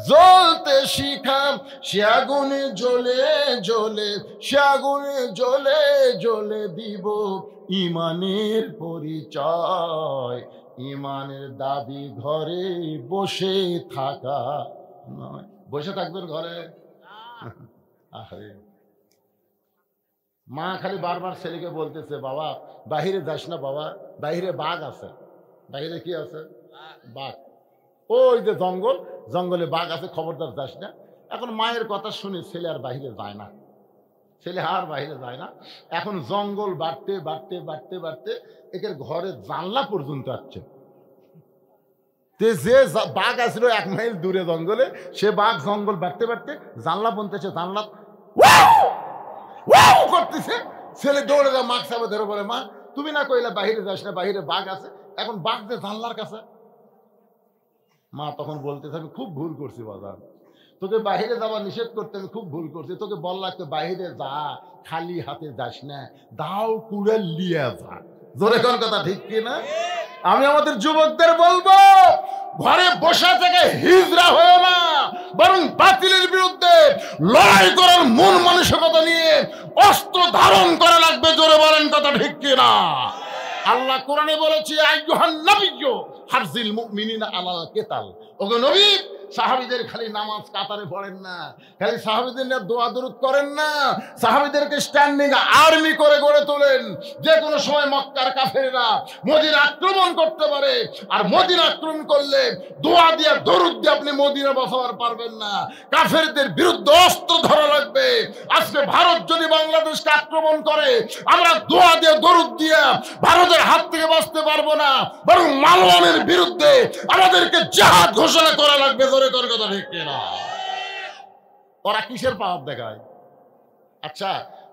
জ্বলতে শিখা। সে আগুনে জ্বলে জ্বলে, সে আগুনে জ্বলে জ্বলে দিব ইমানের পরিচয়। ইমানের দাবি ঘরে বসে থাকা নয়। বসে থাকবেন ঘরে? আরে মা খালি বারবার ছেলেকে বলতেছে, বাবা বাহিরে যাস না, বাবা বাহিরে বাঘ আছে। বাহিরে কি আছে? বাঘ। ওই যে জঙ্গল, জঙ্গলে বাঘ আছে, খবরদার যাস না। এখন মায়ের কথা শুনে ছেলে আর বাহিরে যায় না, ছেলে আর বাহিরে যায় না। এখন জঙ্গল বাড়তে বাড়তে বাড়তে বাড়তে একের ঘরের জানলা পর্যন্ত আসছে। যে বাঘ আসলো 1 মাইল দূরে জঙ্গলে, সে বাঘ জঙ্গল বাড়তে বাড়তে জানলা বনতেছে, জানলা করতেছে। ছেলে দৌড়ে যা মাছ সাবে ধরে বলে, মা তুমি না কইলা বাহিরে যাস না, বাহিরে বাঘ আছে, এখন বাঘ যে জানলার কাছে। মা তখন বলতেছে, আমি খুব ভুল করছি বাজার, তোকে বাহিরে যাওয়া নিষেধ করতে আমি খুব ভুল করছি। তোকে বল লাগতো বাহিরে যা, খালি হাতে যাস না, দাও কুড়ে লিয়া যা। জোরে কোন কথা ঠিক কি না? আমি আমাদের যুবকদের বলবো, ঘরে বসা থেকে হিজরা হয়েও না, বরং বাতিলের বিরুদ্ধে লড়াই করার মন মানসিকতা নিয়ে অস্ত্র ধারণ করা লাগবে। জোরে বলেন কথা ঠিক কি না? আল্লাহ কোরআনে বলেছে, আইয়ুহান নাবিয়্যু হারজিল মুমিনিনা আলাল কিতাল। ওগো নবী, সাহাবীদের খালি নামাজ কাতারে পড়েন না, খালি সাহাবীদের নিয়ে দোয়া দরুদ করেন না, সাহাবীদেরকে স্ট্যান্ডিং আর্মি করে গড়ে তোলেন। যে কোনো সময় মক্কার কাফেররা মদিনা আক্রমণ করতে পারে, আর মদিনা আক্রমণ করলে দোয়া দিয়ে দরুদ দিয়ে আপনি মদিনা বসাবার পারবেন না। কাফেরদের বিরুদ্ধে অস্ত্র ধরা লাগবে। আজকে ভারত যদি বাংলাদেশকে আক্রমণ করে, আমরা দোয়া দিয়ে দরুদ দিয়ে ভারতের হাত থেকে বাঁচতে পারবো না, বরং মালওয়ানের বিরুদ্ধে আমাদেরকে জিহাদ ঘোষণা করা লাগবে। জোরে করে কথা ঠিক কিনা? ওরা কিসের পাওয়ার দেখায়? আচ্ছা,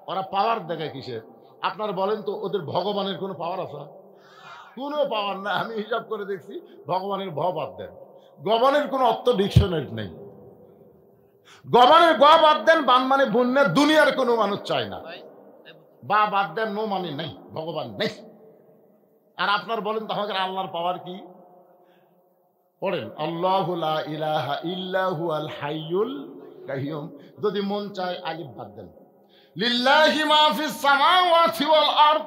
ওরা পাওয়ার দেখায় কিসের? আপনারা বলেন তো, ওদের ভগবানের কোনো পাওয়ার আছে? কোনো পাওয়ার না। আমি হিসাব করে দেখছি, ভগবানের ভ বাদ দেন, গবানের কোনো অর্থ ডিকশনারি নেই। গবানের গ বাদ দেন, বান মানে বন্যা, দুনিয়ার কোনো মানুষ চায় না। বা বাদ দেন, নো মানে নেই, ভগবান নেই। আর আপনার বলেন তো আমাদের আল্লাহর পাওয়ার কি? পড়েন, আল্লাহু লা ইলাহা ইল্লাহু আল হাইয়ুল কাইয়ুম। যদি মন চায় আলিফ বাদ দেন, লিল্লাহি মা ফিস সামাওয়াতি ওয়াল আরদ।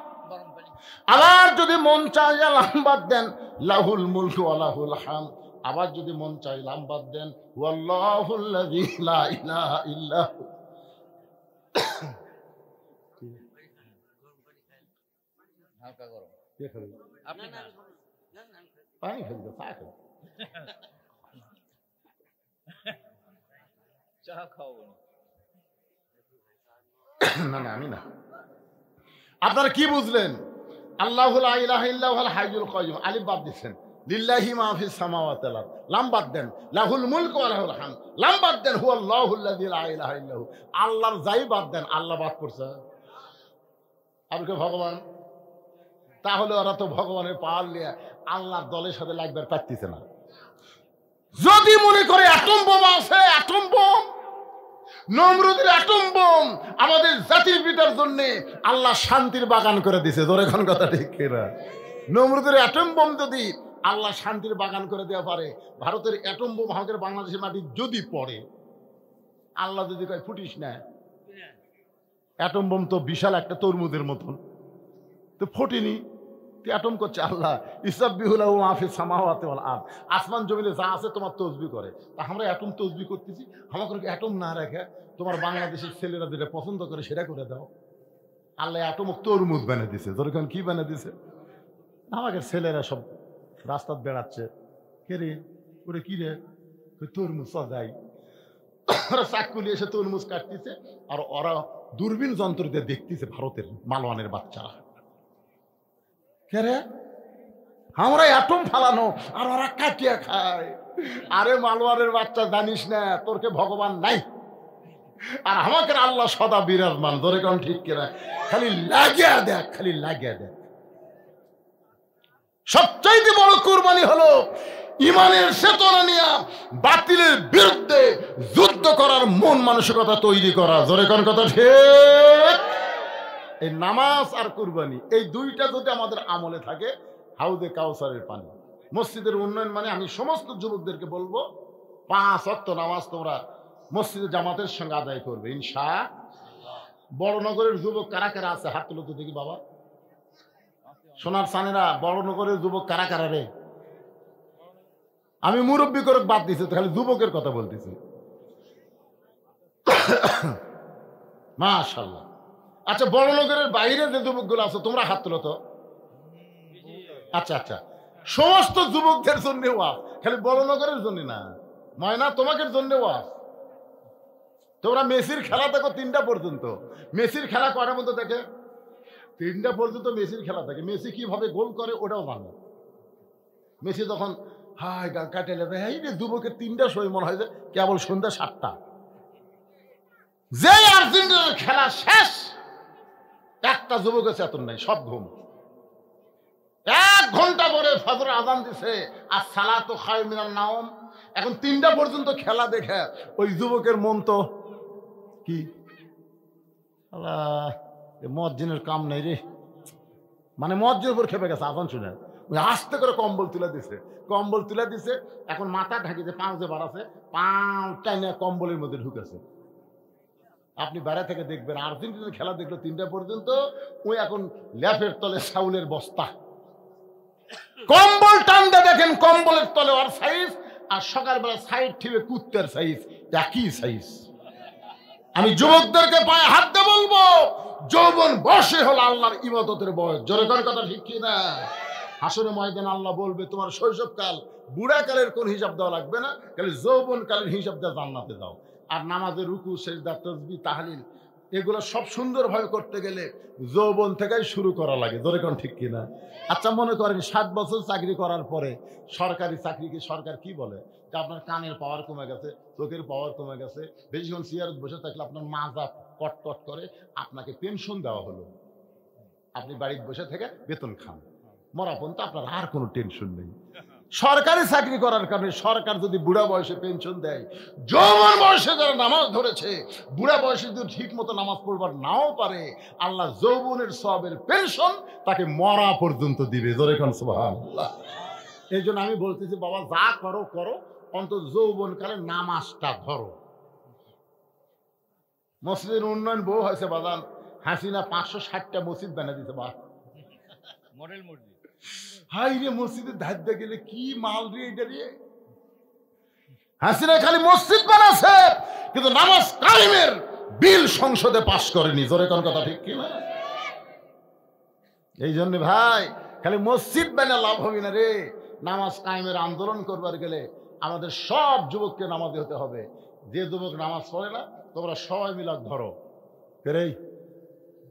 আবার যদি মন চায় লাম বাদ দেন, লাহুল মুলকু ওয়া লাহুল হামদ। আবার যদি মন চায় লাম বাদ দেন, ওয়াল্লাহুল্লাযী লা ইলাহা ইল্লা হু। হালকা গরম কে খাবে? আপনি না, পানি খাবে, চা খাবে, চা খাওয়াবো না। না, আমি না। আপনারা কি বুঝলেন? আল্লাহু লা ইলাহা ইল্লাহুল হাইয়ুল কাইয়ুম, আলিফ বাদ দিচ্ছেন। লিল্লাহি মা ফিস সামাওয়াতি ওয়াল আরদ, লাম বাদ দেন। লাহুল মুলকু ওয়া লাহুল হামদ, লাম বাদ দেন। হুয়াল্লাহুল্লাযী লা ইলাহা ইল্লাহু। আল্লাহর যাই বাদ দেন, আল্লাহ বাদ করছে। আপনি ভগবান, তাহলে ওরা তো ভগবানের পাওয়ার নিয়ে আল্লাহর দলের সাথে লাগবার পারতেছে না। যদি মনে করে অ্যাটম বোম আছে, অ্যাটম বোম, নমরুদের অ্যাটম বোম আমাদের জাতির পিতার জন্য আল্লাহ শান্তির বাগান করে দিছে। জোরে কোন কথা ঠিক কিনা? নমরুদের অ্যাটম বোম যদি আল্লাহ শান্তির বাগান করে দেওয়া পারে, ভারতের অ্যাটম বোম আমাদের বাংলাদেশের মাটি যদি পড়ে, আল্লাহ যদি কয় ফুটিস না, অ্যাটম বোম তো বিশাল একটা তরমুজের মতন, তো ফোটেনি, অ্যাটম করছে আল্লাহ। ইসাব্বিহুলাহু মা ফিস সামাওয়াতি ওয়াল আরদ, আসমান জমিনে যা আছে তোমার তসবিহ করে। তা আমরা অ্যাটম তসবিহ করতেছি, আমাকে অ্যাটম না রেখে তোমার বাংলাদেশের ছেলেরা যেটা পছন্দ করে সেটা করে দাও। আল্লাহ অ্যাটম তরমুজ বানিয়ে দিছে। যখন কি বানিয়ে দিছে, আমাকে ছেলেরা সব রাস্তা বেড়াচ্ছে, কে রে ওরে কি রে, তরমুজ যাই, ওরা চাকুলি এসে তরমুজ কাটতেছে, আর ওরা দূরবীন যন্ত্র দিয়ে দেখতেছে ভারতের মালওয়ানের বাচ্চারা। আমরা অ্যাটম ফালানো আর ওরা কাটিয়া খায়। আরে মালওয়ানের বাচ্চা, জানিস না তোরকে ভগবান নাই, আর আমাকে আল্লাহ সদা বিরাজমান। ধরে কোন ঠিক কিনা? খালি লাগিয়া দেখ, খালি লাগিয়া দেখ। সবচাইতে বড় কুরবানি হলো ইমানের চেতনা নিয়ে বাতিলের বিরুদ্ধে যুদ্ধ করার মন মানসিকতা তৈরি করা। জোরে কোন কথা ঠিক? এই নামাজ আর কুরবানি, এই দুইটা যদি আমাদের আমলে থাকে, হাউদে কাউসারের পানি। মসজিদের উন্নয়ন মানে আমি সমস্ত যুবকদেরকে বলবো, 5 ওয়াক্ত নামাজ তোমরা মসজিদে জামাতের সঙ্গে আদায় করবে ইনশাআল্লাহ। বড়নগরের যুবক কারা কারা আছে? হাত তুলো তো দেখি বাবা। সোনার সানেরা, বড়নগরের যুবক কারা কারা রে? আমি মুরব্বী করে বাদ দিছি, তো খালি যুবকের কথা বলতেছি। মাশাআল্লাহ। আচ্ছা, বড়নগরের বাইরে যে যুবকগুলো আছে তোমরা হাত তুলো তো। আচ্ছা আচ্ছা, সমস্ত যুবকদের জন্য ওয়াজ, খালি বড়নগরের জন্য না। ময়না, তোমাদের জন্য ওয়াজ। তোমরা মেসির খেলা দেখো 3টা পর্যন্ত। মেসির খেলা কয়টার মধ্যে দেখে? 3টা পর্যন্ত মেসির খেলা থাকে। মেসি কিভাবে গোল করে ওটাও জানো। মেসি যখন হাই কাটে লেবে, এই রে যুবকের 3টার সময় মনে হয় যে কেবল সন্ধ্যা 7টা। যে আর্জেন্টিনার খেলা শেষ, একটা যুবকের চেতন নাই, সব ঘুম। 1 ঘন্টা পরে ফজরের আযান দিছে, আর সালাতু খায়রুম মিনান নাওম। এখন 3টা পর্যন্ত খেলা দেখে ওই যুবকের মন তো কি, আল্লাহ মুয়াজ্জিনের কাম নাই রে, মানে মুয়াজ্জিনের উপর খেপে গেছে আযান শুনে। ওই আস্তে করে কম্বল তুলে দিছে, কম্বল তুলে দিছে। এখন মাথা ঢাকিতে পাঁচ যে বার আছে, পাঁচটাই না কম্বলের মধ্যে ঢুকেছে। আপনি বাইরে থেকে দেখবেন, আর্জেন্টিনার খেলা দেখলো 3টা পর্যন্ত, ওই এখন ল্যাপের তলে চাউলের বস্তা, কম্বল টানতে দেখেন কম্বলের তলে ওর সাইজ, আর সকালবেলা সাইড ঠিবে কুত্তার সাইজ, একই সাইজ। আমি যুবকদেরকে পায়ে হাত দিয়ে বলবো, যৌবন বয়সে হলো আল্লাহর ইবাদতের বয়স। জোরে করে কথা ঠিক কি না? হাসরের ময়দানে আল্লাহ বলবে তোমার শৈশবকাল বুড়াকালের কোন হিসাব দেওয়া লাগবে না, খালি যৌবনকালের হিসাব দিয়ে জান্নাতে দাও। আর নামাজের রুকু, সিজদা, তাসবিহ, তাহলিল এগুলো সব সুন্দরভাবে করতে গেলে যৌবন থেকেই শুরু করা লাগে। জোরে কোন ঠিক কিনা? আচ্ছা মনে করেন 7 বছর চাকরি করার পরে সরকারি চাকরিকে সরকার কি বলে যে আপনার কানের পাওয়ার কমে গেছে, চোখের পাওয়ার কমে গেছে, বেশিক্ষণ চেয়ারে বসে থাকলে আপনার মাজা কটকট করে, আপনাকে পেনশন দেওয়া হলো, আপনি বাড়িতে বসে থেকে বেতন খান, মরা পর্যন্ত আপনার আর কোনো টেনশন নেই। সরকারি চাকরি করার কারণে সরকার যদি বুড়া বয়সে পেনশন দেয়, যৌবন বয়সে যারা নামাজ ধরেছে বুড়া বয়সে যদি ঠিক মতো নামাজ পড়বার নাও পারে, আল্লাহ যৌবনের সওয়াবের পেনশন তাকে মরা পর্যন্ত দিবে। জোরে কোন সুবহানাল্লাহ। এই জন্য আমি বলতেছি বাবা, যা করো করো, অন্তত যৌবনকালে নামাজটা ধরো। মসজিদের উন্নয়ন বউ হয়েছে বাদান, হাসিনা 560টা মসজিদ বানিয়ে দিতে, বা
মডেল মসজিদ।
হাই রে, মসজিদের ধার দিয়ে গেলে কি মাল রে এটা রে। হাসিনা খালি মসজিদ বানাচ্ছে কিন্তু নামাজ কায়েমের বিল সংসদে পাস করেনি। জোরে কোন কথা ঠিক কিনা? এই জন্য ভাই, খালি মসজিদ বানিয়ে লাভ হবে না রে। নামাজ কায়েমের আন্দোলন করবার গেলে আমাদের সব যুবককে নামাজি হতে হবে। যে যুবক নামাজ পড়ে না, তোমরা সবাই মিলাদ ধরো। রে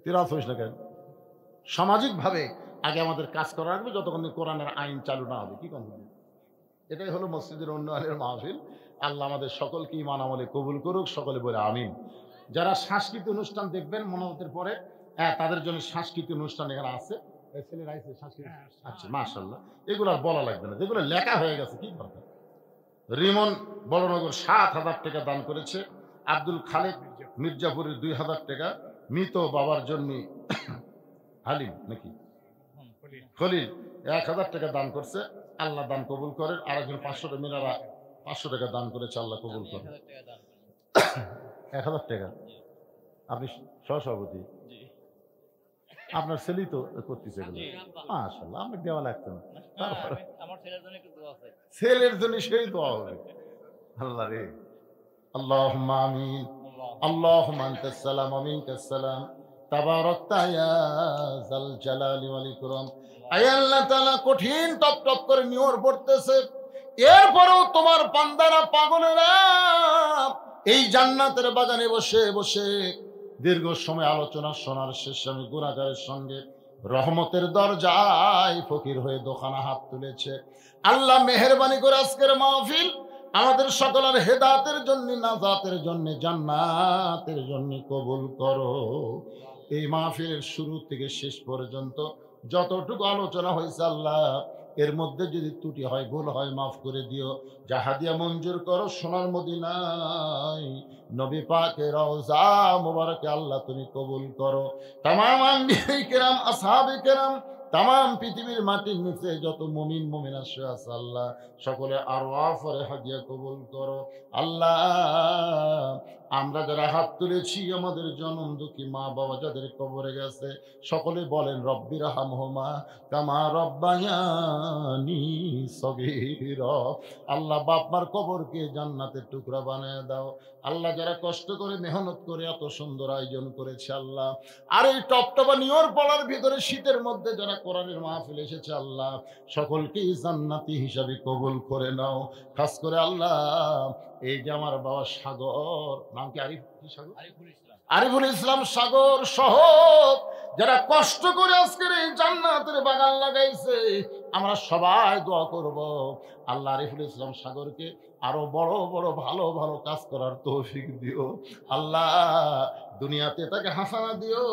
তিরাস হইস না কেন? সামাজিকভাবে আগে আমাদের কাজ করা লাগবে যতক্ষণ কোরআনের আইন চালু না হবে। কি কথা? এটাই হলো মসজিদের উন্নয়নের মাহফিল। আল্লাহ আমাদের সকলকে ঈমান আমলে কবুল করুক, সকলে বলে আমিন। যারা সাংস্কৃতিক অনুষ্ঠান দেখবেন মনোনয়নের পরে, তাদের জন্য সাংস্কৃতিক অনুষ্ঠান এখানে আছে। ছেলেরা আছে সাংস্কৃতিক, আচ্ছা মাশাআল্লাহ। এগুলো আর বলা লাগবে না, যেগুলো লেখা হয়ে গেছে। কি কথা? রিমন বড়নগর 7,000 টাকা দান করেছে। আব্দুল খালেক মির্জাপুরের 2,000 টাকা। মৃত বাবার জন্য হালিম নাকি খলিল 1,000 টাকা দান করছে। আল্লাহ দান কবুল করেন। আরেকজন 500 টাকা, মিনারা 500 টাকা দান করেছে। আল্লাহ কবুল করেন। 1,000 টাকা। আপনি সহসভাপতি, আপনার ছেলেই তো করতেছে। মাশাআল্লাহ, আমাকে দেওয়া লাগতো না। ছেলের জন্য সেই দোয়া হবে। আল্লাহ রে, আল্লাহুম্মা আমিন। আল্লাহুম্মা আনতাস সালাম ওয়া মিনকাস সালাম, তাবারাকতা ইয়া যাল জালালি ওয়াল ইকরাম। আয় আল্লাহ তাআলা, কঠিন টপ টপ করে নিয়র পড়তেছে, এরপরেও তোমার বান্দারা পাগলেরা এই জান্নাতের বাগানে বসে বসে দীর্ঘ সময় আলোচনা শোনার শেষে আমি গুনাহগারের সঙ্গে রহমতের দরজায় ফকির হয়ে দোকানা হাত তুলেছে। আল্লাহ মেহেরবানি করে আজকের মাহফিল আমাদের সকলের হেদায়েতের জন্য, নাজাতের জন্য, জান্নাতের জন্য কবুল করো। এই মাহফিলের শুরু থেকে শেষ পর্যন্ত যতটুকু আলোচনা হয়েছে আল্লাহ, এর মধ্যে যদি ত্রুটি হয়, ভুল হয়, মাফ করে দিও। জাহাদিয়া মঞ্জুর করো সোনার মদিনায় নবী পাকের রওজা মুবারকে আল্লাহ তুমি কবুল করো। তামাম আম্বিয়া কিরাম, আসহাবে কিরাম, তামাম পৃথিবীর মাটির নিচে যত মুমিন মুমিনা আছে আল্লাহ, সকলে আরওয়াফে হাদিয়া কবুল করো। আল্লাহ, আমরা যারা হাত তুলেছি, আমাদের জনম দুঃখী মা বাবা যাদের কবরে গেছে, সকলে বলেন রব্বির হামহুমা কামা রব্বায়ানি সগীরা। আল্লাহ, বাপ মার কবরকে জান্নাতের টুকরা বানিয়ে দাও। আল্লাহ, যারা কষ্ট করে মেহনত করে এত সুন্দর আয়োজন করেছে আল্লাহ, আর এই টপটপা নিয়র পড়ার ভিতরে শীতের মধ্যে যারা কোরআনের মাহফিল এসেছে আল্লাহ, সকলকে জান্নাতি হিসাবে কবুল করে নাও। খাস করে আল্লাহ, এই যে আমার বাবা সাগর, নাম কি আরিফুল ইসলাম সাগর সহ যারা কষ্ট করে আজকের এই জান্নাতের বাগান লাগাইছে, আমরা সবাই দোয়া করব আল্লাহ আরিফুল ইসলাম সাগরকে আরো বড় বড় ভালো ভালো কাজ করার তৌফিক দিও। আল্লাহ, দুনিয়াতে তাকে হাসানা দিও,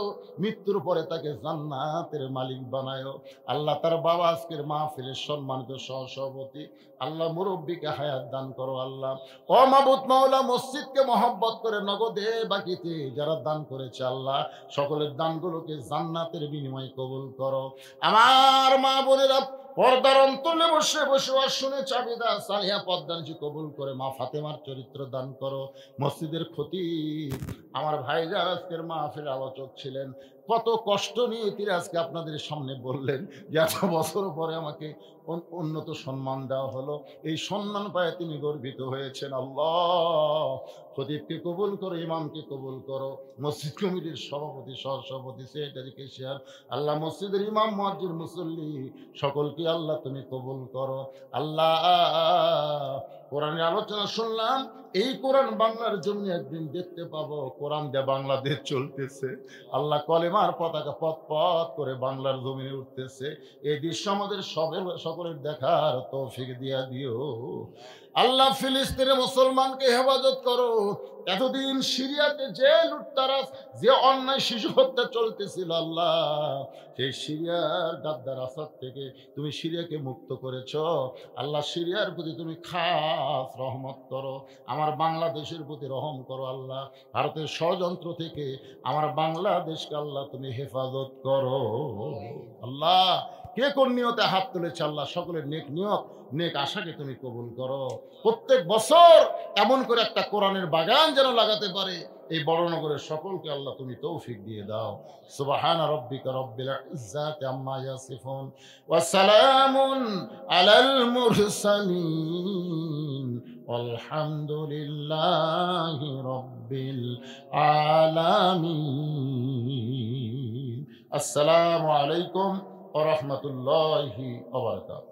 মৃত্যুর পরে তাকে জান্নাতের মালিক বানায়ো। আল্লাহ, তার বাবা আজকের মাহফিলের সম্মানিত সহসভাপতি, আল্লাহ মুরব্বীকে হায়াত দান করো। আল্লাহ, ও মাবুদ মাওলা, মসজিদকে মহব্বত করে নগদে বাকিতে যারা দান করেছে আল্লাহ, সকলের দানগুলোকে জান্নাতের বিনিময়ে কবুল করো। আমার মা বোনেরা পর্দার অন্তরে বসে বসে শুনে চাবিদা সালিহা পদ্মানজি কবুল করে। মা ফাতেমার চরিত্র দান করো। মসজিদের খতিব আমার ভাইজান ভাইরা আজকের মাহফিল আলোচক ছিলেন, কত কষ্ট নিয়ে তিনি আজকে আপনাদের সামনে বললেন যে এত বছর পরে আমাকে উন্নত সম্মান দেওয়া হলো। এই সম্মান পায় তিনি গর্বিত হয়েছেন। আল্লাহ খতিবকে কবুল করো, ইমামকে কবুল করো, মসজিদ কমিটির সভাপতি, সহসভাপতি, সেক্রেটারি, কেশিয়ার, আল্লাহ মসজিদের ইমাম, মুয়াজ্জিন, মুসল্লি সকলকে আল্লাহ তুমি কবুল করো। আল্লাহ কোরআনের আলোচনা শুনলাম, এই কোরআন বাংলার জন্য একদিন দেখতে পাবো। কোরআন দিয়ে বাংলাদেশ চলতেছে, আল্লাহ কলেমার পতাকা পথ পথ করে বাংলার জমিনে উঠতেছে। এই দৃশ্য আমাদের সকলের দেখার তৌফিক দিয়া দিও। আল্লাহ ফিলিস্তিনের মুসলমানকে হেফাজত করো। এতদিন সিরিয়াতে যে লুটতারাজ, যে অন্যায় শিশু হত্যা চলতেছিল, আল্লাহ সেই সিরিয়ার গাদ্দার আসাদ থেকে তুমি সিরিয়াকে মুক্ত করেছ। আল্লাহ সিরিয়ার প্রতি তুমি খাস রহমত করো, আমার বাংলাদেশের প্রতি রহম করো। আল্লাহ ভারতের ষড়যন্ত্র থেকে আমার বাংলাদেশকে আল্লাহ তুমি হেফাজত করো। আল্লাহ কে কোন নিয়তে হাত তুলেছে, আল্লাহ সকলের নেক নিয়ত, নেক আশাকে তুমি কবুল করো। প্রত্যেক বছর এমন করে একটা কোরআনের বাগান যেন লাগাতে পারে এই বড়নগরের সকলকে আল্লাহ তুমি তৌফিক দিয়ে দাও। সুবহান রাব্বিকা রাব্বিল ইজ্জাতি আম্মা ইয়াসিফুন ওয়া সালামুন আলাল মুরসালিন ওয়ালহামদুলিল্লাহি রাব্বিল আলামিন। আসসালামু আলাইকুম ওয়া রাহমাতুল্লাহি ওয়া বারাকাতুহু।